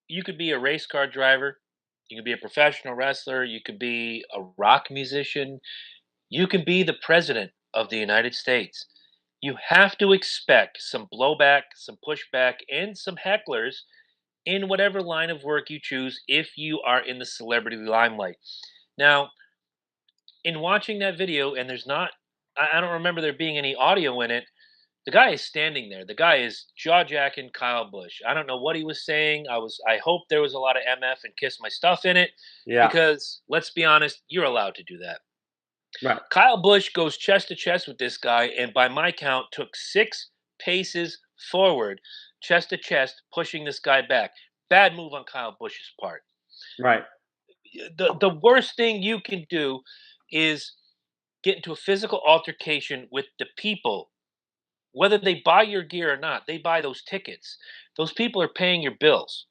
you could be a race car driver, you could be a professional wrestler, you could be a rock musician, you can be the president of the United States. You have to expect some blowback, some pushback, and some hecklers in whatever line of work you choose if you are in the celebrity limelight. Now, in watching that video, and I don't remember there being any audio in it, The guy is standing there. The guy is jaw-jacking Kyle Busch. I don't know what he was saying. I hope there was a lot of MF and kiss my stuff in it, Yeah. because let's be honest, you're allowed to do that. Right. Kyle Busch goes chest to chest with this guy, and by my count, took 6 paces forward, chest to chest, pushing this guy back. Bad move on Kyle Busch's part. Right. The worst thing you can do is get into a physical altercation with the people, whether they buy your gear or not. They buy those tickets. Those people are paying your bills.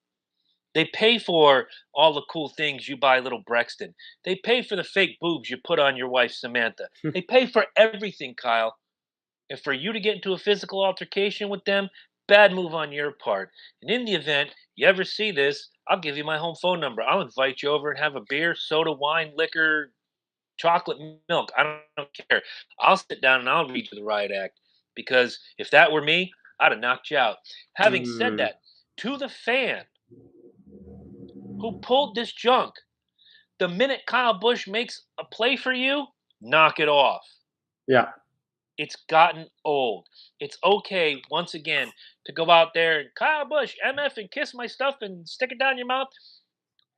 They pay for all the cool things you buy little Brexton. They pay for the fake boobs you put on your wife Samantha. They pay for everything, Kyle. And for you to get into a physical altercation with them, bad move on your part. And in the event you ever see this, I'll give you my home phone number. I'll invite you over and have a beer, soda, wine, liquor, chocolate milk. I don't care. I'll sit down and I'll read you the riot act, because if that were me, I'd have knocked you out. Having said Mm, that, to the fan who pulled this junk, the minute Kyle Busch makes a play for you, knock it off. yeah. It's gotten old. It's okay, once again, to go out there and Kyle Busch, MF, and kiss my stuff and stick it down your mouth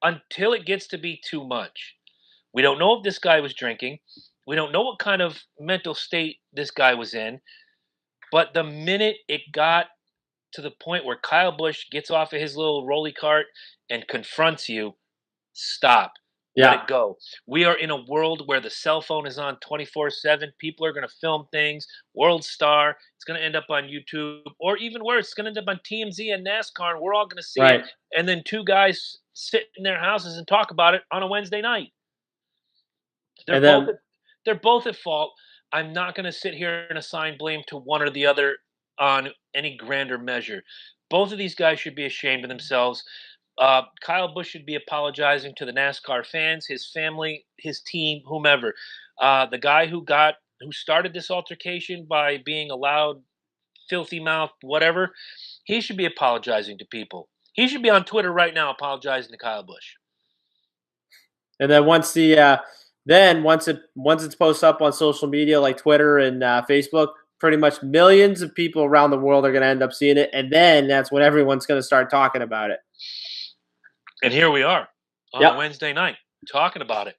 until it gets to be too much. We don't know if this guy was drinking. We don't know what kind of mental state this guy was in. But the minute it got to the point where Kyle Busch gets off of his little rolly cart and confronts you, stop. Let Yeah. it go. We are in a world where the cell phone is on 24/7. People are going to film things. World Star. It's going to end up on YouTube. Or even worse, it's going to end up on TMZ and NASCAR, and we're all going to see it. Right. And then two guys sit in their houses and talk about it on a Wednesday night. They're And both then at, they're both at fault. I'm not going to sit here and assign blame to one or the other on any grander measure. Both of these guys should be ashamed of themselves. Kyle Busch should be apologizing to the NASCAR fans, his family, his team, whomever. The guy who started this altercation by being a loud, filthy mouth, whatever, he should be apologizing to people. He should be on Twitter right now apologizing to Kyle Busch. and then once it's posted up on social media like Twitter and Facebook, pretty much millions of people around the world are going to end up seeing it, and then that's when everyone's going to start talking about it. And here we are on a Yep. Wednesday night talking about it.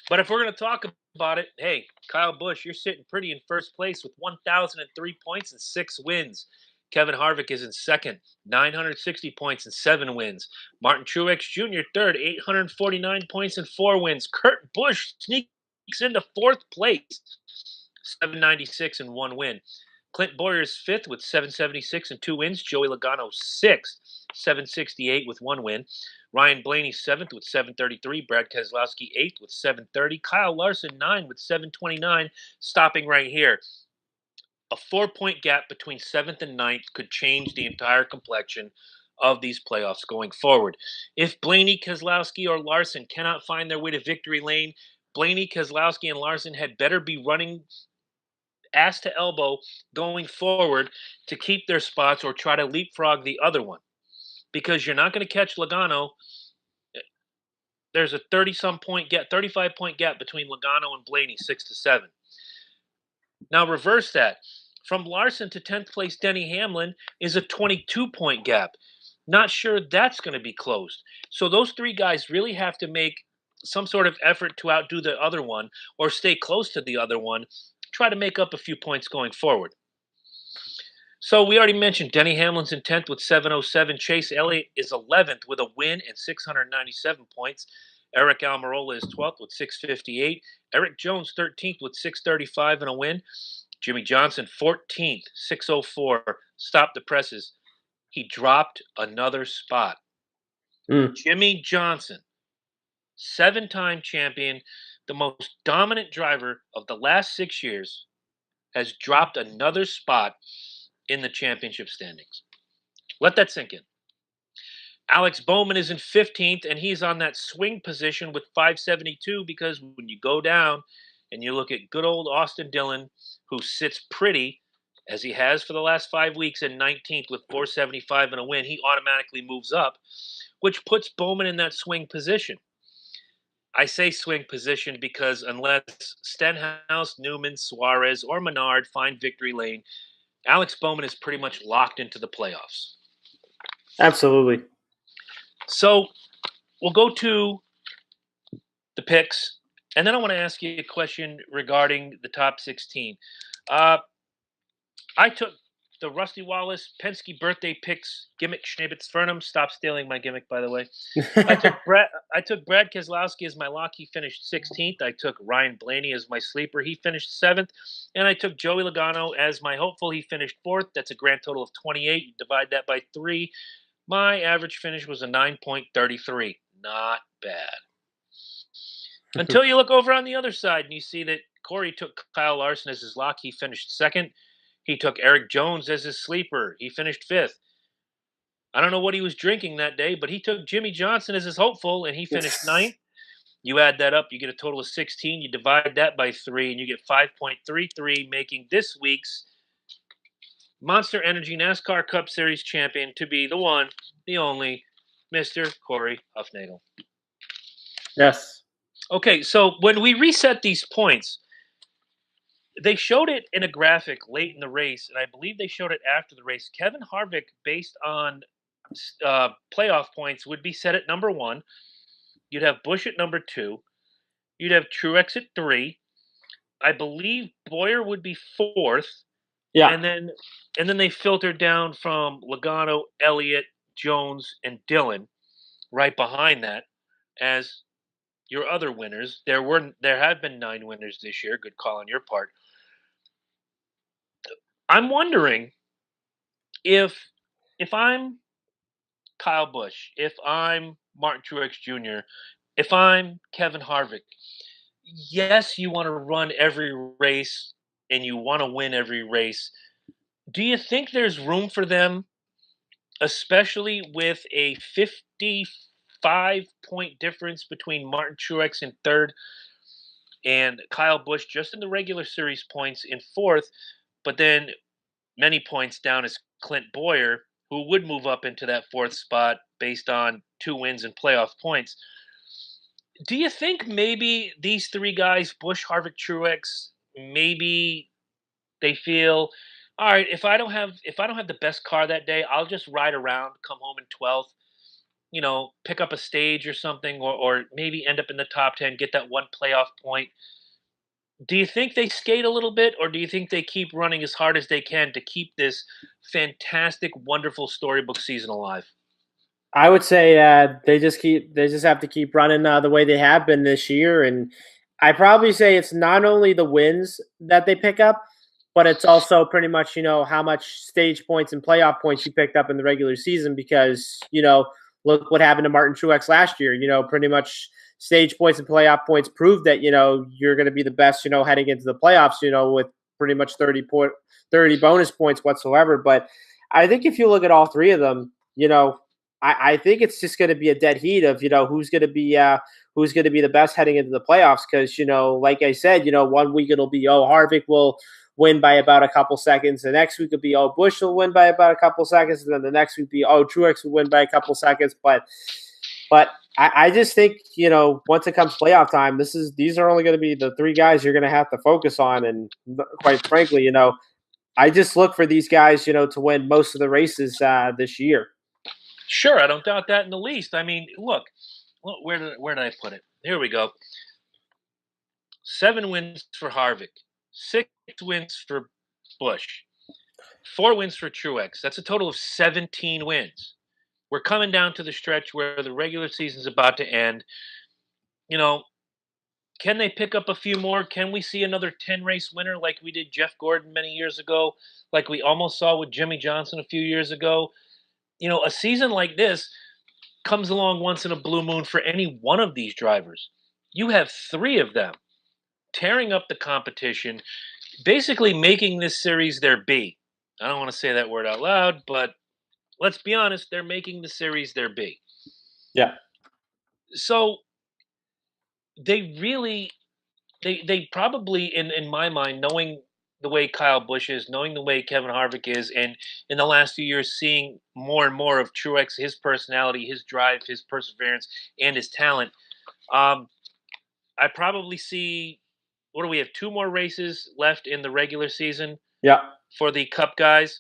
But if we're going to talk about it, hey, Kyle Busch, you're sitting pretty in first place with 1,003 points and 6 wins. Kevin Harvick is in second, 960 points and 7 wins. Martin Truex Jr. third, 849 points and 4 wins. Kurt Busch sneaks into fourth place, 796 and 1 win. Clint Boyer's fifth with 776 and 2 wins. Joey Logano sixth, 768 with 1 win. Ryan Blaney seventh with 733. Brad Keselowski eighth with 730. Kyle Larson nine with 729. Stopping right here. A 4 point gap between seventh and ninth could change the entire complexion of these playoffs going forward. If Blaney, Keselowski, or Larson cannot find their way to victory lane, Blaney, Keselowski, and Larson had better be running ass to elbow going forward to keep their spots or try to leapfrog the other one, because you're not going to catch Logano. There's a 35 point gap between Logano and Blaney, 6 to 7. Now reverse that. From Larson to 10th place Denny Hamlin is a 22 point gap. Not sure that's going to be closed. So those three guys really have to make some sort of effort to outdo the other one or stay close to the other one, try to make up a few points going forward. So we already mentioned Denny Hamlin's in 10th with 707. Chase Elliott is 11th with a win and 697 points. Eric Almirola is 12th with 658. Eric Jones 13th with 635 and a win. Jimmy Johnson 14th, 604. Stop the presses. He dropped another spot. Mm. Jimmy Johnson, 7-time champion, the most dominant driver of the last 6 years, has dropped another spot in the championship standings. Let that sink in. Alex Bowman is in 15th, and he's on that swing position with 572, because when you go down and you look at good old Austin Dillon, who sits pretty, as he has for the last 5 weeks, in 19th with 475 and a win, he automatically moves up, which puts Bowman in that swing position. I say swing position because unless Stenhouse, Newman, Suarez, or Menard find victory lane, Alex Bowman is pretty much locked into the playoffs. Absolutely. So we'll go to the picks, and then I want to ask you a question regarding the top 16. Uh, I took the Rusty Wallace Penske birthday picks gimmick Schnabitz Fernum. Stop stealing my gimmick, by the way. I took Brad Keselowski as my lock. He finished 16th. I took Ryan Blaney as my sleeper. He finished 7th. And I took Joey Logano as my hopeful. He finished 4th. That's a grand total of 28. You divide that by 3. My average finish was a 9.33. Not bad. Until you look over on the other side and you see that Corey took Kyle Larson as his lock. He finished 2nd. He took Eric Jones as his sleeper. He finished 5th. I don't know what he was drinking that day, but he took Jimmy Johnson as his hopeful, and he finished 9th. You add that up, you get a total of 16. You divide that by 3, and you get 5.33, making this week's Monster Energy NASCAR Cup Series champion to be the one, the only, Mr. Corey Huffnagel. Yes. Okay, so when we reset these points, they showed it in a graphic late in the race, and I believe they showed it after the race. Kevin Harvick, based on playoff points, would be set at number 1. You'd have Busch at number 2. You'd have Truex at 3. I believe Boyer would be 4th. Yeah. And then they filtered down from Logano, Elliott, Jones, and Dillon right behind that as your other winners. There have been 9 winners this year. Good call on your part. I'm wondering if I'm Kyle Busch, if I'm Martin Truex Jr., if I'm Kevin Harvick, yes, you want to run every race and you want to win every race. Do you think there's room for them, especially with a 55-point difference between Martin Truex in 3rd and Kyle Busch just in the regular series points in 4th, but then many points down is Clint Boyer, who would move up into that 4th spot based on 2 wins and playoff points. Do you think maybe these 3 guys, Busch, Harvick, Truex, maybe they feel, all right, if I don't have the best car that day, I'll just ride around, come home in 12th, pick up a stage or something, or maybe end up in the top 10, get that one playoff point. Do you think they skate a little bit, or do you think they keep running as hard as they can to keep this fantastic, wonderful storybook season alive? I would say they just have to keep running the way they have been this year, and I probably say it's not only the wins that they pick up, but it's also pretty much how much stage points and playoff points you picked up in the regular season. Because look what happened to Martin Truex last year. Pretty much stage points and playoff points proved that you're going to be the best heading into the playoffs. With pretty much 30 bonus points whatsoever. But I think if you look at all 3 of them, I think it's just going to be a dead heat of who's going to be the best heading into the playoffs. Because like I said, 1 week it'll be Harvick will win by about a couple seconds. The next week it'll be Busch will win by about a couple seconds, and then the next week be Truex will win by a couple seconds. But I just think once it comes playoff time, these are only going to be the 3 guys you're going to have to focus on. And quite frankly, I just look for these guys to win most of the races this year. Sure, I don't doubt that in the least. I mean, look, where did I put it? Here we go. 7 wins for Harvick, 6 wins for Busch, 4 wins for Truex. That's a total of 17 wins. We're coming down to the stretch where the regular season's about to end. Can they pick up a few more? Can we see another 10-race winner like we did Jeff Gordon many years ago, like we almost saw with Jimmy Johnson a few years ago? A season like this comes along once in a blue moon for any one of these drivers. You have 3 of them tearing up the competition, basically making this series their B. I don't want to say that word out loud, but let's be honest, they're making the series their B. Yeah. So they really, they probably, in my mind, knowing the way Kyle Busch is, knowing the way Kevin Harvick is, and in the last few years seeing more and more of Truex, his personality, his drive, his perseverance, and his talent, I probably see, what do we have, 2 more races left in the regular season? Yeah. for the Cup guys.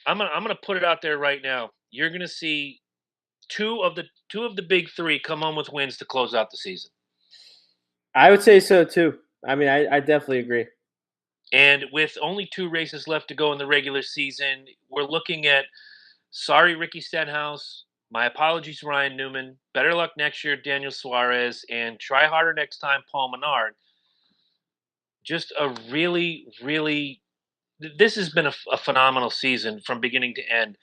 I'm gonna put it out there right now. You're gonna see two of the big three come on with wins to close out the season. I would say so too. I mean, I definitely agree. And with only 2 races left to go in the regular season, we're looking at sorry Ricky Stenhouse. My apologies, Ryan Newman. Better luck next year, Daniel Suarez, and try harder next time, Paul Menard. Just a really, really this has been a phenomenal season from beginning to end.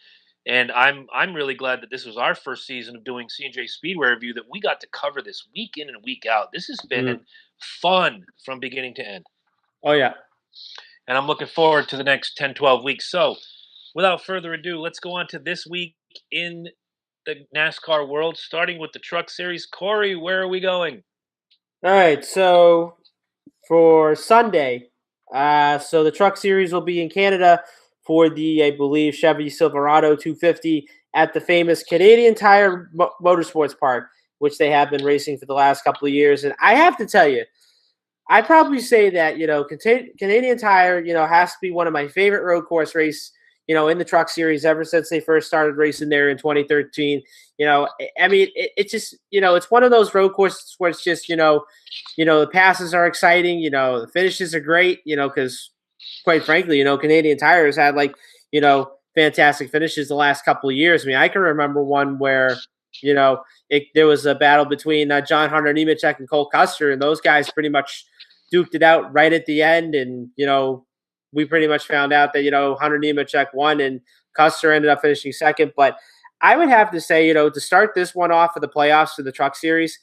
And I'm really glad that this was our first season of doing C&J Speedway review, that we got to cover this week in and week out. This has Mm. been fun from beginning to end. Oh yeah. And I'm looking forward to the next 10, 12 weeks. So without further ado, let's go on to this week in the NASCAR world, starting with the Truck Series. Corey, where are we going? All right. So for Sunday, so the Truck Series will be in Canada for the, I believe, Chevy Silverado 250 at the famous Canadian Tire Motorsports Park, which they have been racing for the last couple of years. And I have to tell you, I'd probably say that, Canadian Tire, has to be one of my favorite road course race, in the Truck Series ever since they first started racing there in 2013. I mean, it's just, it's one of those road courses where it's just, the passes are exciting, the finishes are great, because quite frankly, Canadian Tire has had fantastic finishes the last couple of years. I mean, I can remember one where, there was a battle between John Hunter Nemechek and Cole Custer, and those guys pretty much duked it out right at the end. And, we pretty much found out that, Hunter Nemechek won and Custer ended up finishing second. But I would have to say, to start this one off for the playoffs for the Truck Series,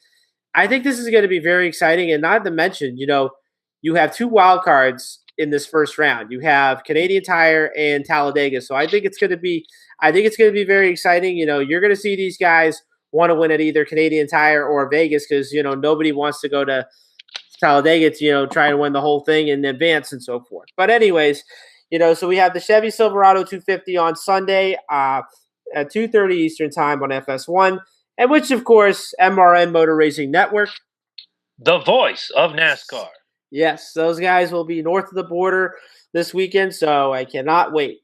I think this is going to be very exciting. And not to mention, you have 2 wild cards in this first round. You have Canadian Tire and Talladega. So I think it's going to be very exciting. You're going to see these guys want to win at either Canadian Tire or Vegas because, nobody wants to go to Talladega to, try and win the whole thing in advance and so forth. But anyways, so we have the Chevy Silverado 250 on Sunday at 2:30 Eastern Time on FS1, and which, of course, MRN Motor Racing Network. The voice of NASCAR. Yes, those guys will be north of the border this weekend, so I cannot wait.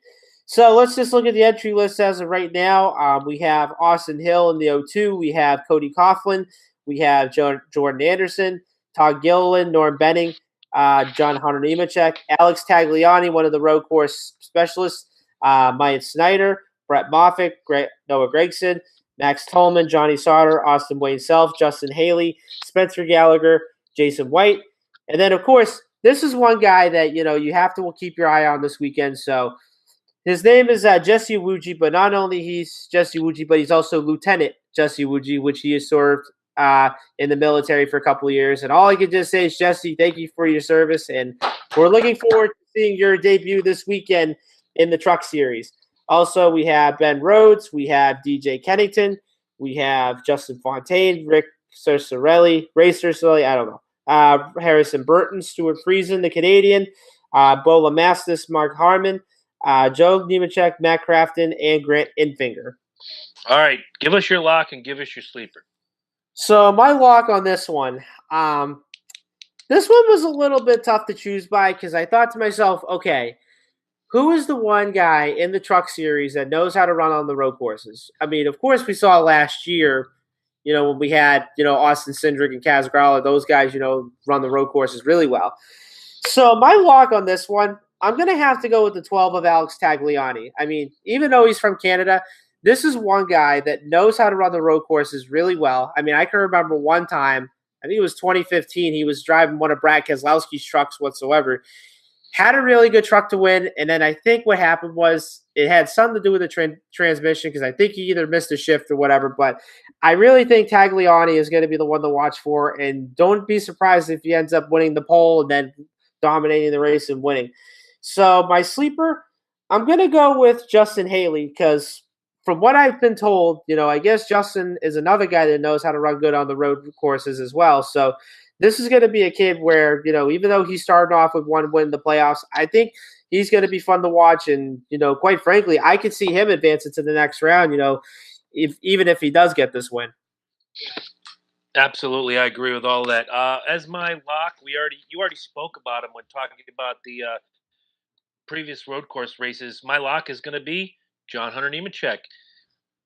So let's just look at the entry list as of right now. We have Austin Hill in the O2. We have Cody Coughlin. We have Jordan Anderson, Todd Gilliland, Norm Benning, John Hunter Nemechek, Alex Tagliani, one of the road course specialists, Myatt Snyder, Brett Moffitt, Noah Gragson, Max Tolman, Johnny Sauter, Austin Wayne Self, Justin Haley, Spencer Gallagher, Jason White. And then, of course, this is one guy that, you have to keep your eye on this weekend. So his name is Jesse Iwuji, but not only he's Jesse Iwuji, but he's also Lieutenant Jesse Iwuji, which he has served in the military for a couple of years. And all I can just say is, Jesse, thank you for your service. And we're looking forward to seeing your debut this weekend in the Truck Series. Also, we have Ben Rhodes. We have DJ Kennington. We have Justin Fontaine, Rick Cercerelli, Ray Cercerelli, I don't know. Harrison Burton, Stuart Friesen, the Canadian, Bo Lamastis, Mark Harmon, Joe Nemechek, Matt Crafton, and Grant Infinger. All right, give us your lock and give us your sleeper. So my lock on this one was a little bit tough to choose by because I thought to myself, okay, who is the one guy in the Truck Series that knows how to run on the road courses? I mean, of course, we saw last year, when we had, Austin Cindric and Kaz Growler, those guys, run the road courses really well. So my lock on this one, I'm going to have to go with the 12 of Alex Tagliani. I mean, even though he's from Canada, this is one guy that knows how to run the road courses really well. I mean, I can remember one time, I think it was 2015, he was driving one of Brad Keselowski's trucks whatsoever. Had a really good truck to win, and then I think what happened was it had something to do with the transmission because I think he either missed a shift or whatever, but I really think Tagliani is going to be the one to watch for, and don't be surprised if he ends up winning the pole and then dominating the race and winning. So my sleeper, I'm going to go with Justin Haley because from what I've been told, I guess Justin is another guy that knows how to run good on the road courses as well. So this is going to be a kid where, even though he's starting off with one win in the playoffs, I think he's going to be fun to watch. And, quite frankly, I could see him advancing to the next round, even if he does get this win. Absolutely, I agree with all that. As my lock, you already spoke about him when talking about the previous road course races, my lock is going to be John Hunter Nemechek.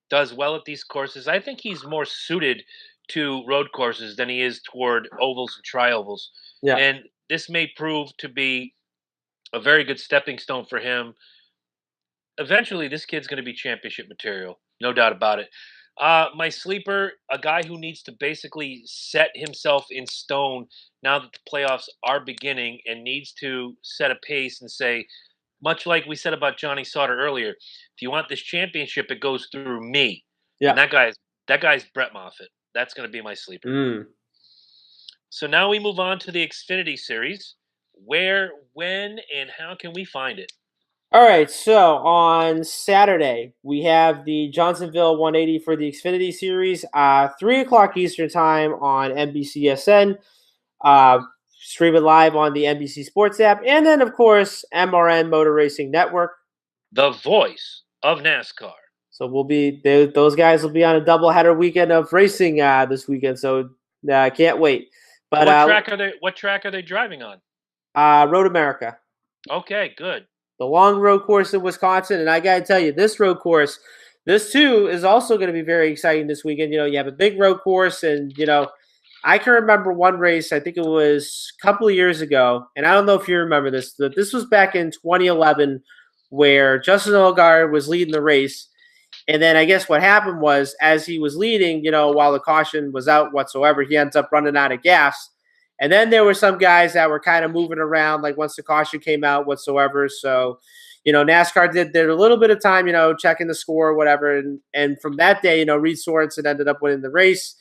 Does well at these courses. I think he's more suited to road courses than he is toward ovals and tri-ovals. Yeah. And this may prove to be a very good stepping stone for him. Eventually, this kid's going to be championship material, no doubt about it. My sleeper, a guy who needs to basically set himself in stone now that the playoffs are beginning and needs to set a pace and say, much like we said about Johnny Sauter earlier, if you want this championship, it goes through me. And Yeah. that guy's Brett Moffitt. That's going to be my sleeper. Mm. So now we move on to the Xfinity series. Where, when, and how can we find it? All right, so on Saturday we have the Johnsonville 180 for the Xfinity Series, 3 o'clock Eastern Time on NBCSN, streaming live on the NBC Sports app, and then of course MRN Motor Racing Network. The voice of NASCAR. So those guys will be on a doubleheader weekend of racing this weekend. So can't wait. But what track are they driving on? Road America. Okay, good. The long road course in Wisconsin. And I got to tell you, this road course, this too is also going to be very exciting this weekend. You know, you have a big road course, and, you know, I can remember one race, I think it was a couple of years ago, and I don't know if you remember this, but this was back in 2011 where Justin Allgaier was leading the race. And then I guess what happened was, as he was leading, you know, while the caution was out whatsoever, he ends up running out of gas. And then there were some guys that were kind of moving around, like once the caution came out whatsoever. So, you know, NASCAR did a little bit of time, you know, checking the score or whatever. And from that day, you know, Reed Sorensen ended up winning the race.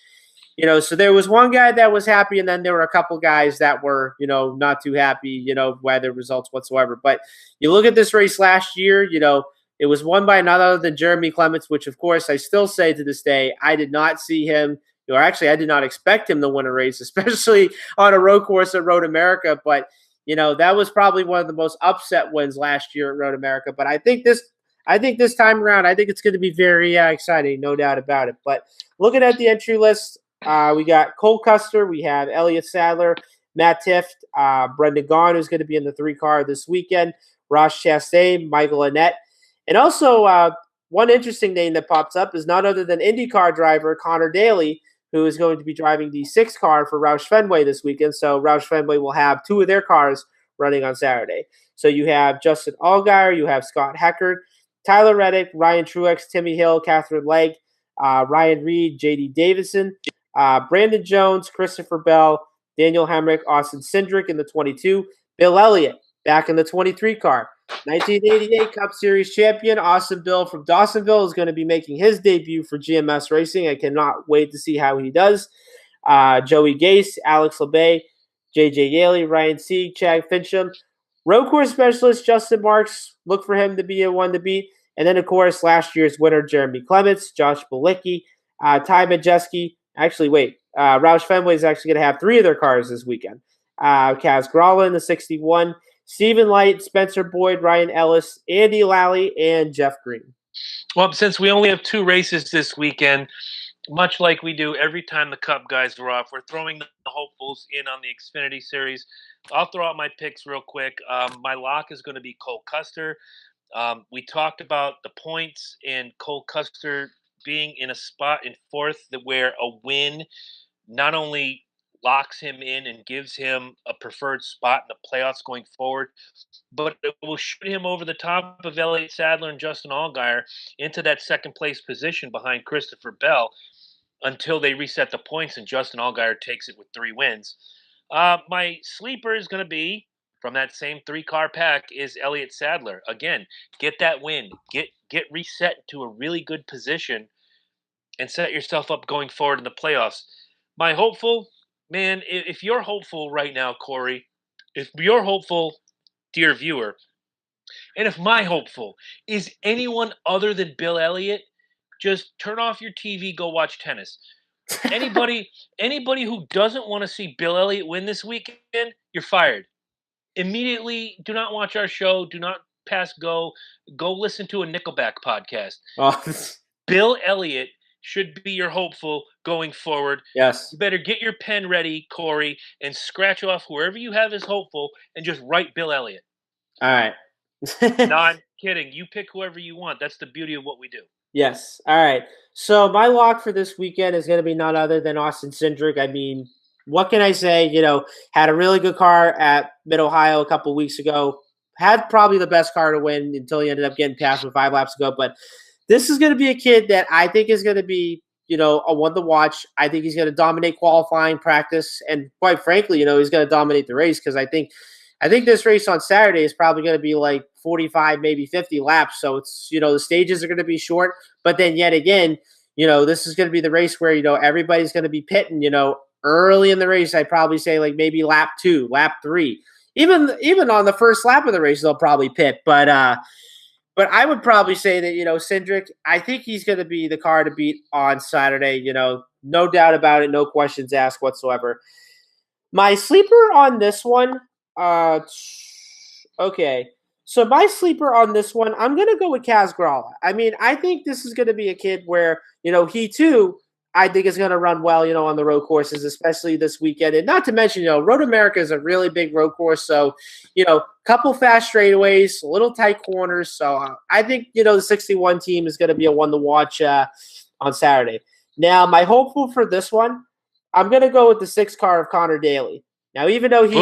You know, so there was one guy that was happy, and then there were a couple guys that were, you know, not too happy, you know, by the results whatsoever. But you look at this race last year, you know, it was won by none other than Jeremy Clements, which, of course, I still say to this day, I did not see him, or actually, I did not expect him to win a race, especially on a road course at Road America. But, you know, that was probably one of the most upset wins last year at Road America. But I think this time around, I think it's going to be very exciting, no doubt about it. But looking at the entry list, we got Cole Custer, we have Elliott Sadler, Matt Tifft, Brendan Gaughan, who's going to be in the 3-car this weekend, Ross Chastain, Michael Annett. And also, one interesting name that pops up is none other than IndyCar driver Connor Daly, who is going to be driving the 6-car for Roush Fenway this weekend. So Roush Fenway will have 2 of their cars running on Saturday. So you have Justin Allgaier, you have Scott Heckert, Tyler Reddick, Ryan Truex, Timmy Hill, Catherine Legg, Ryan Reed, J.D. Davidson, Brandon Jones, Christopher Bell, Daniel Hemrick, Austin Cindric in the 22, Bill Elliott back in the 23 car. 1988 Cup Series champion Austin Bill from Dawsonville is going to be making his debut for GMS Racing. I cannot wait to see how he does. Joey Gase, Alex LeBay, JJ Yaley, Ryan Sieg, Chad Fincham. Road course specialist Justin Marks, look for him to be a one to beat. And then, of course, last year's winner Jeremy Clements, Josh Bilicki, Ty Majeski. Actually, wait. Roush Fenway is actually going to have 3 of their cars this weekend. Kaz Gralla in the 61. Stephen Light, Spencer Boyd, Ryan Ellis, Andy Lally, and Jeff Green. Well, since we only have 2 races this weekend, much like we do every time the Cup guys are off, we're throwing the hopefuls in on the Xfinity Series. I'll throw out my picks real quick. My lock is going to be Cole Custer. We talked about the points and Cole Custer being in a spot in 4th where a win not only locks him in and gives him a preferred spot in the playoffs going forward, but it will shoot him over the top of Elliott Sadler and Justin Allgaier into that second place position behind Christopher Bell until they reset the points and Justin Allgaier takes it with 3 wins. My sleeper is going to be from that same 3-car pack is Elliott Sadler. Again, get that win, get reset to a really good position and set yourself up going forward in the playoffs. My hopeful, man, if you're hopeful right now, Corey, if you're hopeful, dear viewer, and if my hopeful is anyone other than Bill Elliott, just turn off your TV, go watch tennis. Anybody who doesn't want to see Bill Elliott win this weekend, you're fired. Immediately, do not watch our show. Do not pass go. Go listen to a Nickelback podcast. Oh, Bill Elliott should be your hopeful going forward. yes. You better get your pen ready, Corey, and scratch off whoever you have as hopeful and just write Bill Elliott. All right. No, I'm kidding. You pick whoever you want. That's the beauty of what we do. Yes. All right. So my lock for this weekend is going to be none other than Austin Cindric. I mean, what can I say? Had a really good car at Mid Ohio a couple weeks ago. Had probably the best car to win until he ended up getting passed with 5 laps ago. But this is going to be a kid that I think is going to be, a one to watch. I think he's going to dominate qualifying, practice, and quite frankly, he's going to dominate the race because I think this race on Saturday is probably going to be like 45, maybe 50 laps. So it's, the stages are going to be short. But then yet again, this is going to be the race where, everybody's going to be pitting, early in the race. I'd probably say like maybe lap 2, lap 3. Even on the first lap of the race, they'll probably pit. But I would probably say that, Cindric, I think he's going to be the car to beat on Saturday, no doubt about it, no questions asked whatsoever. My sleeper on this one, okay. So my sleeper on this one, I'm going to go with Kaz Grala. I mean, I think this is going to be a kid where, he too, I think is going to run well, on the road courses, especially this weekend. And not to mention, Road America is a really big road course. So, couple fast straightaways, little tight corners. So I think, the 61 team is going to be a one to watch on Saturday. Now, my hopeful for this one, I'm going to go with the 6 car of Connor Daly. Now, even though he's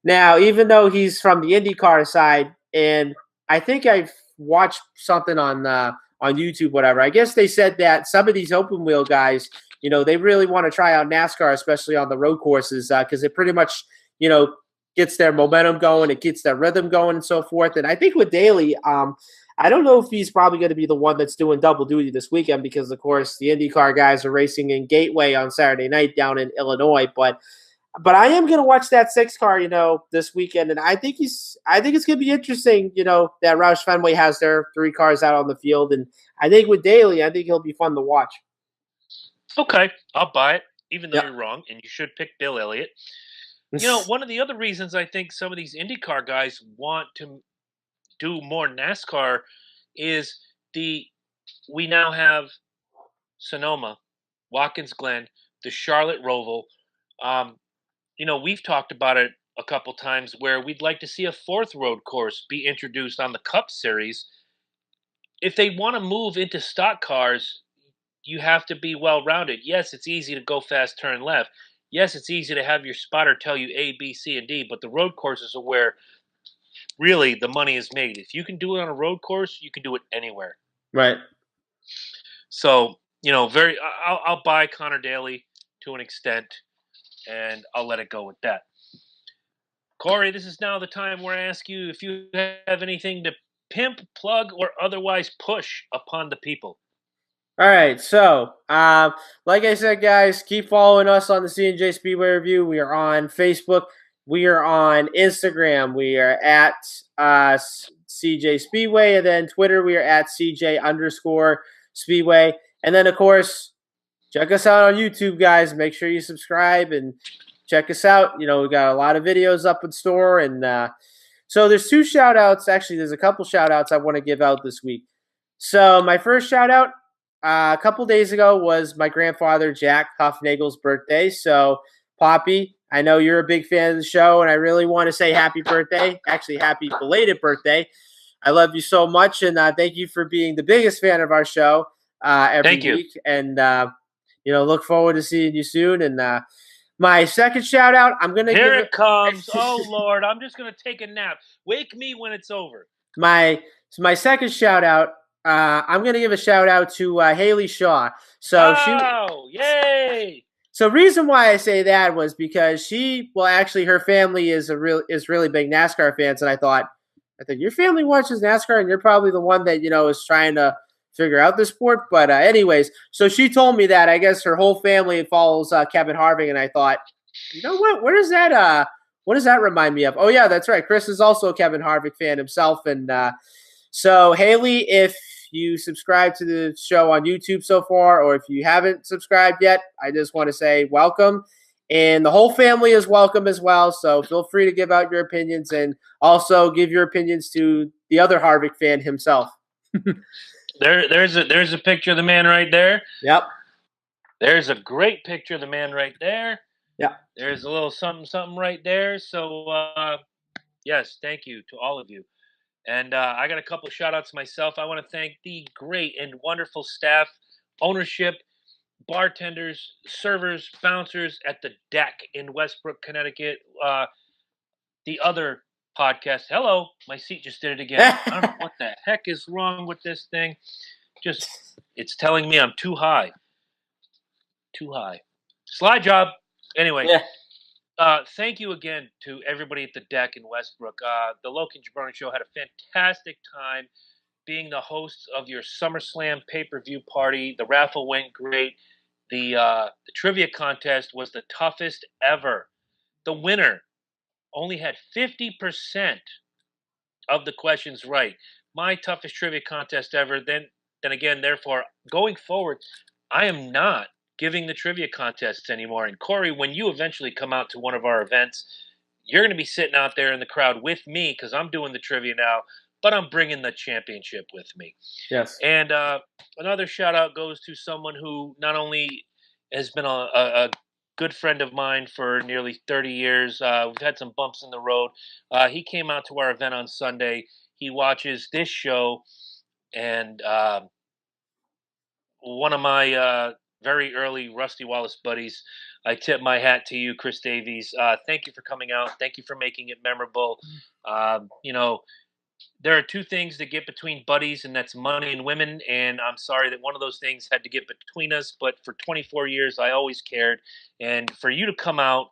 now, even though he's from the IndyCar side, and I think I've watched something on YouTube, whatever. I guess they said that some of these open wheel guys, they really want to try out NASCAR, especially on the road courses, because it pretty much, gets their momentum going, it gets their rhythm going, and so forth. And I think with Daly, I don't know if he's probably going to be the one that's doing double duty this weekend because, of course, the IndyCar guys are racing in Gateway on Saturday night down in Illinois. But I am going to watch that 6 car, this weekend, and I think it's going to be interesting, that Roush Fenway has their 3 cars out on the field, and I think with Daly, I think he'll be fun to watch. Okay, I'll buy it, even though Yep. you're wrong, and you should pick Bill Elliott. One of the other reasons I think some of these IndyCar guys want to do more NASCAR is we now have Sonoma, Watkins Glen, the Charlotte Roval. We've talked about it a couple times where we'd like to see a 4th road course be introduced on the Cup Series. If they want to move into stock cars, you have to be well-rounded. Yes, it's easy to go fast, turn left. Yes, it's easy to have your spotter tell you A, B, C, and D, but the road courses are where really the money is made. If you can do it on a road course, you can do it anywhere. Right. So, I'll buy Connor Daly to an extent, and I'll let it go with that. Corey, this is now the time where I ask you if you have anything to pimp, plug, or otherwise push upon the people. All right, so like I said, guys, keep following us on the C+J Speedway Review. We are on Facebook. We are on Instagram. We are at CJ Speedway. And then Twitter, we are at CJ_Speedway. And then, of course, check us out on YouTube, guys. Make sure you subscribe and check us out. We got a lot of videos up in store. And so there's 2 shout-outs. Actually, there's a couple shout-outs I want to give out this week. So my first shout-out a couple days ago was my grandfather, Jack Huffnagel's birthday. So, Poppy, I know you're a big fan of the show, and I really want to say happy birthday. Actually, happy belated birthday. I love you so much, and thank you for being the biggest fan of our show every week. And, look forward to seeing you soon. And my second shout-out, I'm going to Here it comes. Oh, Lord, I'm just going to take a nap. Wake me when it's over. My second shout-out, I'm going to give a shout-out to Haley Shaw. So yay! So reason why I say that was because her family is really big NASCAR fans, and I thought your family watches NASCAR, and you're probably the one that is trying to figure out the sport. But anyways, so she told me that I guess her whole family follows Kevin Harvick, and I thought, what? What does that remind me of? Oh yeah, that's right. Chris is also a Kevin Harvick fan himself, and so Haley, if you subscribe to the show on YouTube so far, or if you haven't subscribed yet, I just want to say welcome. And the whole family is welcome as well. So feel free to give out your opinions and also give your opinions to the other Harvick fan himself. There's a picture of the man right there. Yep. There's a great picture of the man right there. Yeah. There's a little something, something right there. So, yes, thank you to all of you. And I got a couple shout outs myself. I want to thank the great and wonderful staff, ownership, bartenders, servers, bouncers at the deck in Westbrook, Connecticut. The other podcast. Hello, my seat just did it again. I don't know what the heck is wrong with this thing. Just, it's telling me I'm too high. Too high. Slide job. Anyway, Yeah. thank you again to everybody at the deck in Westbrook. The Loken Jabroni Show had a fantastic time being the hosts of your SummerSlam pay-per-view party. The raffle went great. The trivia contest was the toughest ever. The winner only had 50% of the questions right. My toughest trivia contest ever. Then again, therefore, going forward, I am not giving the trivia contests anymore. And Corey, when you eventually come out to one of our events, you're going to be sitting out there in the crowd with me because I'm doing the trivia now, but I'm bringing the championship with me. Yes. And another shout out goes to someone who not only has been a good friend of mine for nearly 30 years. We've had some bumps in the road. He came out to our event on Sunday. He watches this show, and one of my very early Rusty Wallace buddies. I tip my hat to you, Chris Davies. Thank you for coming out. Thank you for making it memorable. You know, there are two things that get between buddies, and that's money and women. And I'm sorry that one of those things had to get between us. But for 24 years, I always cared. And for you to come out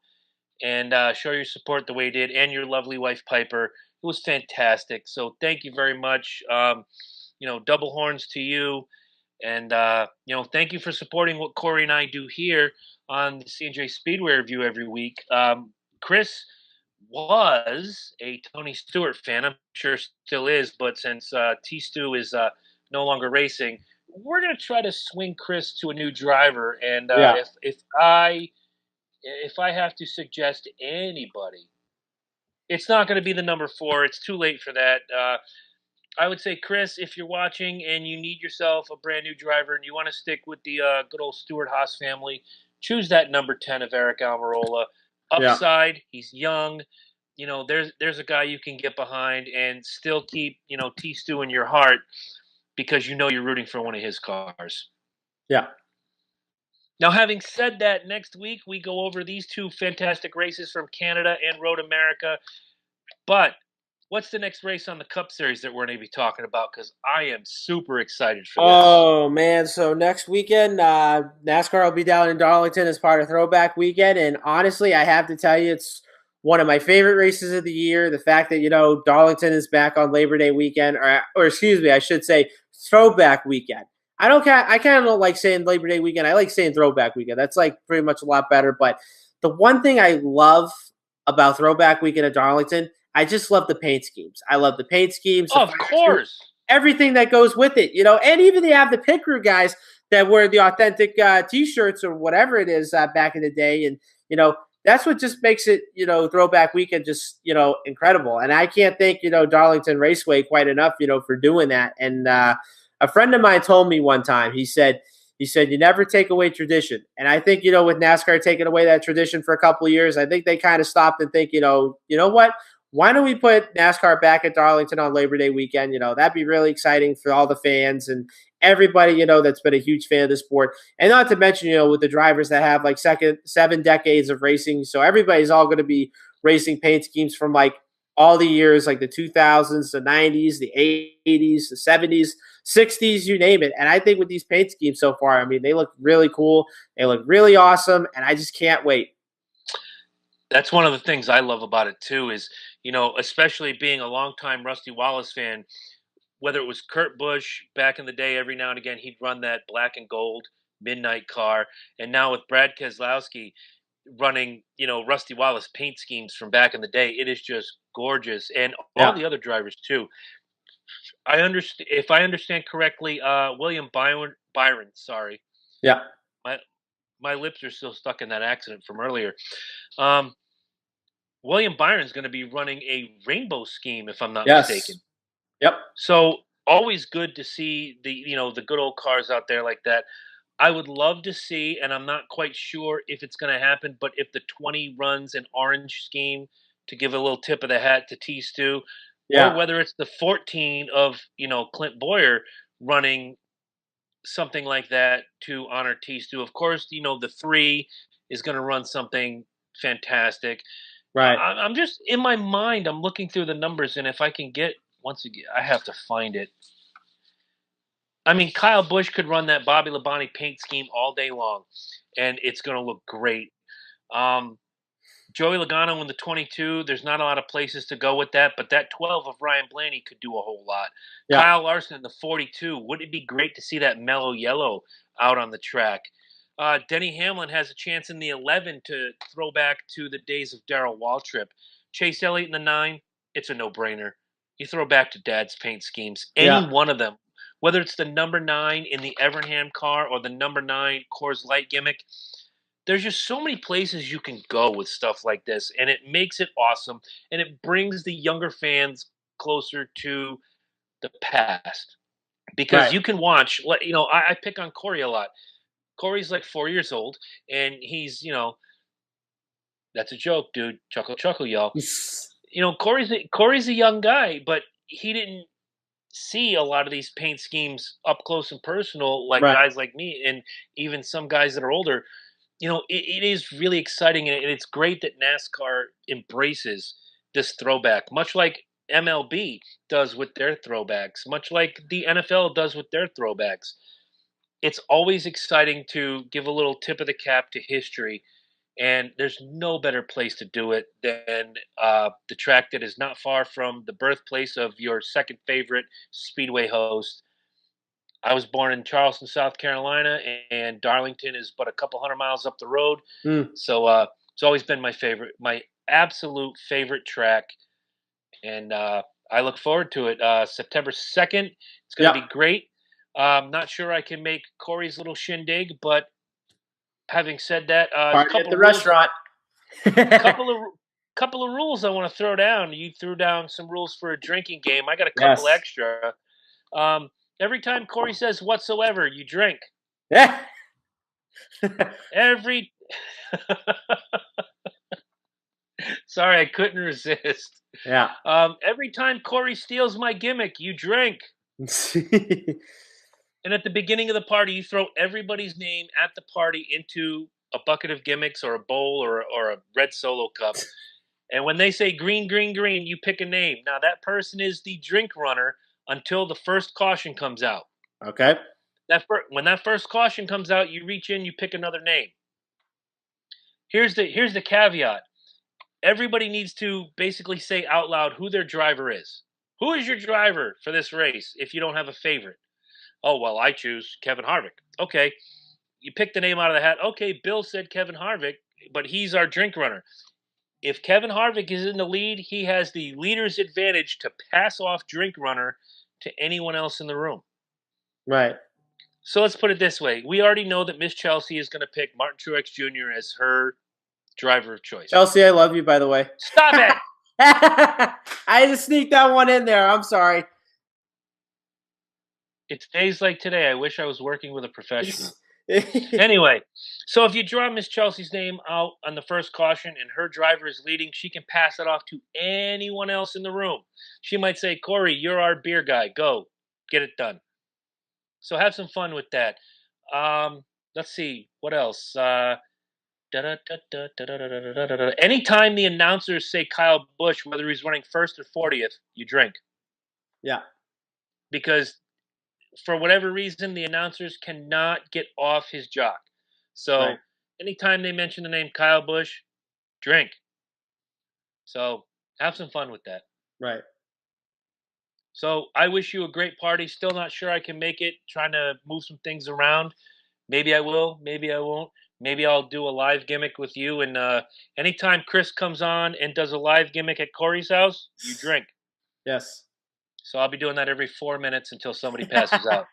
and show your support the way you did, and your lovely wife Piper, it was fantastic. So thank you very much. Double horns to you, and thank you for supporting what Corey and I do here on the C&J Speedway Review every week. Chris was a Tony Stewart fan. I'm sure still is, but since T Stu is no longer racing, we're going to try to swing Chris to a new driver. And Yeah. if I have to suggest anybody, it's not going to be the number 4. It's too late for that. I would say, Chris, if you're watching and you need yourself a brand new driver and you want to stick with the good old Stewart Haas family, choose that number 10 of Eric Almirola. Yeah. Upside, he's young. There's a guy you can get behind and still keep, T Stew in your heart because you're rooting for one of his cars. Yeah. Now, having said that, next week we go over these two fantastic races from Canada and Road America. But what's the next race on the Cup Series that we're going to be talking about? Because I am super excited for this. Oh man! So next weekend, NASCAR will be down in Darlington as part of Throwback Weekend, and honestly, I have to tell you, it's one of my favorite races of the year. The fact that Darlington is back on Labor Day weekend, or excuse me, I should say Throwback Weekend. I kind of don't like saying Labor Day weekend. I like saying Throwback Weekend. That's like pretty much a lot better. But the one thing I love about Throwback Weekend at Darlington, I just love the paint schemes. I love the paint schemes. Of course. Everything that goes with it, and even they have the pit crew guys that wear the authentic T-shirts or whatever it is back in the day, and that's what just makes it Throwback Weekend just incredible. And I can't thank Darlington Raceway quite enough for doing that. And a friend of mine told me one time, he said you never take away tradition. And I think with NASCAR taking away that tradition for a couple of years, I think they kind of stopped and think what. Why don't we put NASCAR back at Darlington on Labor Day weekend? That'd be really exciting for all the fans and everybody, that's been a huge fan of the sport. And not to mention, with the drivers that have like 7 decades of racing. So everybody's all going to be racing paint schemes from like all the years, like the 2000s, the 90s, the 80s, the 70s, 60s, you name it. And I think with these paint schemes so far, I mean, they look really cool. They look really awesome. And I just can't wait. That's one of the things I love about it too is, especially being a longtime Rusty Wallace fan, whether it was Kurt Busch back in the day, every now and again, he'd run that black and gold midnight car. And now with Brad Keselowski running, Rusty Wallace paint schemes from back in the day, it is just gorgeous. And all the other drivers too. If I understand correctly, William Byron, sorry. Yeah. My lips are still stuck in that accident from earlier. William Byron's going to be running a rainbow scheme, if I'm not mistaken. Yep. So always good to see the good old cars out there like that. I would love to see, and I'm not quite sure if it's going to happen, but if the 20 runs an orange scheme to give a little tip of the hat to T Stew, or Yeah, whether it's the 14 of Clint Boyer running something like that to honor T Stew. Of course, the 3 is going to run something fantastic. right. I'm just in my mind. I'm looking through the numbers, and if I can get once again, I have to find it. I mean, Kyle Busch could run that Bobby Labonte paint scheme all day long, and it's going to look great. Um, Joey Logano in the 22, there's not a lot of places to go with that, but that 12 of Ryan Blaney could do a whole lot. Yeah, Kyle Larson in the 42, wouldn't it be great to see that mellow yellow out on the track? Denny Hamlin has a chance in the 11 to throw back to the days of Darrell Waltrip. Chase Elliott in the 9, it's a no-brainer. You throw back to Dad's paint schemes. Any yeah, one of them, whether it's the number 9 in the Evernham car or the number 9 Coors Light gimmick, there's just so many places you can go with stuff like this, and it makes it awesome, and it brings the younger fans closer to the past because right. you can watch. I pick on Corey a lot. Corey's like 4 years old, and he's that's a joke, dude. Chuckle, chuckle, y'all. Corey's a young guy, but he didn't see a lot of these paint schemes up close and personal like Right, guys like me and even some guys that are older. It is really exciting, and it's great that NASCAR embraces this throwback, much like MLB does with their throwbacks, much like the NFL does with their throwbacks. It's always exciting to give a little tip of the cap to history, and there's no better place to do it than the track that is not far from the birthplace of your second favorite Speedway host. I was born in Charleston, South Carolina, and Darlington is but a couple hundred miles up the road. mm, So it's always been my absolute favorite track, and I look forward to it. September 2nd, it's going to yeah. be great. Not sure I can make Corey's little shindig, but having said that, there's a Party at couple the rules. restaurant. Couple of couple of rules I want to throw down. You threw down some rules for a drinking game. I got a couple Yes. extra. Every time Corey says whatsoever, you drink. Yeah. Every sorry, I couldn't resist. Yeah. Every time Corey steals my gimmick, you drink. And at the beginning of the party, you throw everybody's name at the party into a bucket of gimmicks or a bowl or a red solo cup. And when they say green, green, green, you pick a name. Now that person is the drink runner until the first caution comes out. Okay. When that first caution comes out, you reach in, you pick another name. Here's the caveat. Everybody needs to basically say out loud who their driver is. Who is your driver for this race if you don't have a favorite? Oh, well, I choose Kevin Harvick. Okay. You pick the name out of the hat. Okay, Bill said Kevin Harvick, but he's our drink runner. If Kevin Harvick is in the lead, he has the leader's advantage to pass off drink runner to anyone else in the room. Right. So let's put it this way. We already know that Miss Chelsea is going to pick Martin Truex Jr. as her driver of choice. Chelsea, I love you, by the way. Stop it! I had to sneak that one in there. I'm sorry. It's days like today. I wish I was working with a professional. Anyway, so if you draw Miss Chelsea's name out on the first caution and her driver is leading, she can pass it off to anyone else in the room. She might say, Corey, you're our beer guy. Go. Get it done. So have some fun with that. Let's see. What else? Anytime the announcers say Kyle Busch, whether he's running first or 40th, you drink. Yeah. Because for whatever reason, the announcers cannot get off his jock. So Right. anytime they mention the name Kyle Busch, drink. So have some fun with that. Right. So I wish you a great party. Still not sure I can make it. Trying to move some things around. Maybe I will. Maybe I won't. Maybe I'll do a live gimmick with you. And anytime Chris comes on and does a live gimmick at Corey's house, you drink. Yes. So I'll be doing that every 4 minutes until somebody passes out.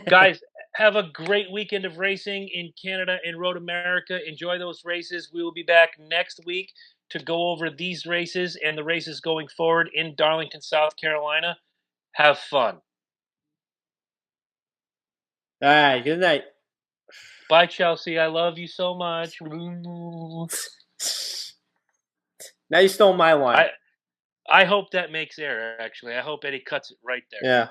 Guys, have a great weekend of racing in Canada and Road America. Enjoy those races. We will be back next week to go over these races and the races going forward in Darlington, South Carolina. Have fun. All right. Good night. Bye, Chelsea. I love you so much. Now you stole my line. I I hope that makes error. Actually, I hope Eddie cuts it right there. Yeah.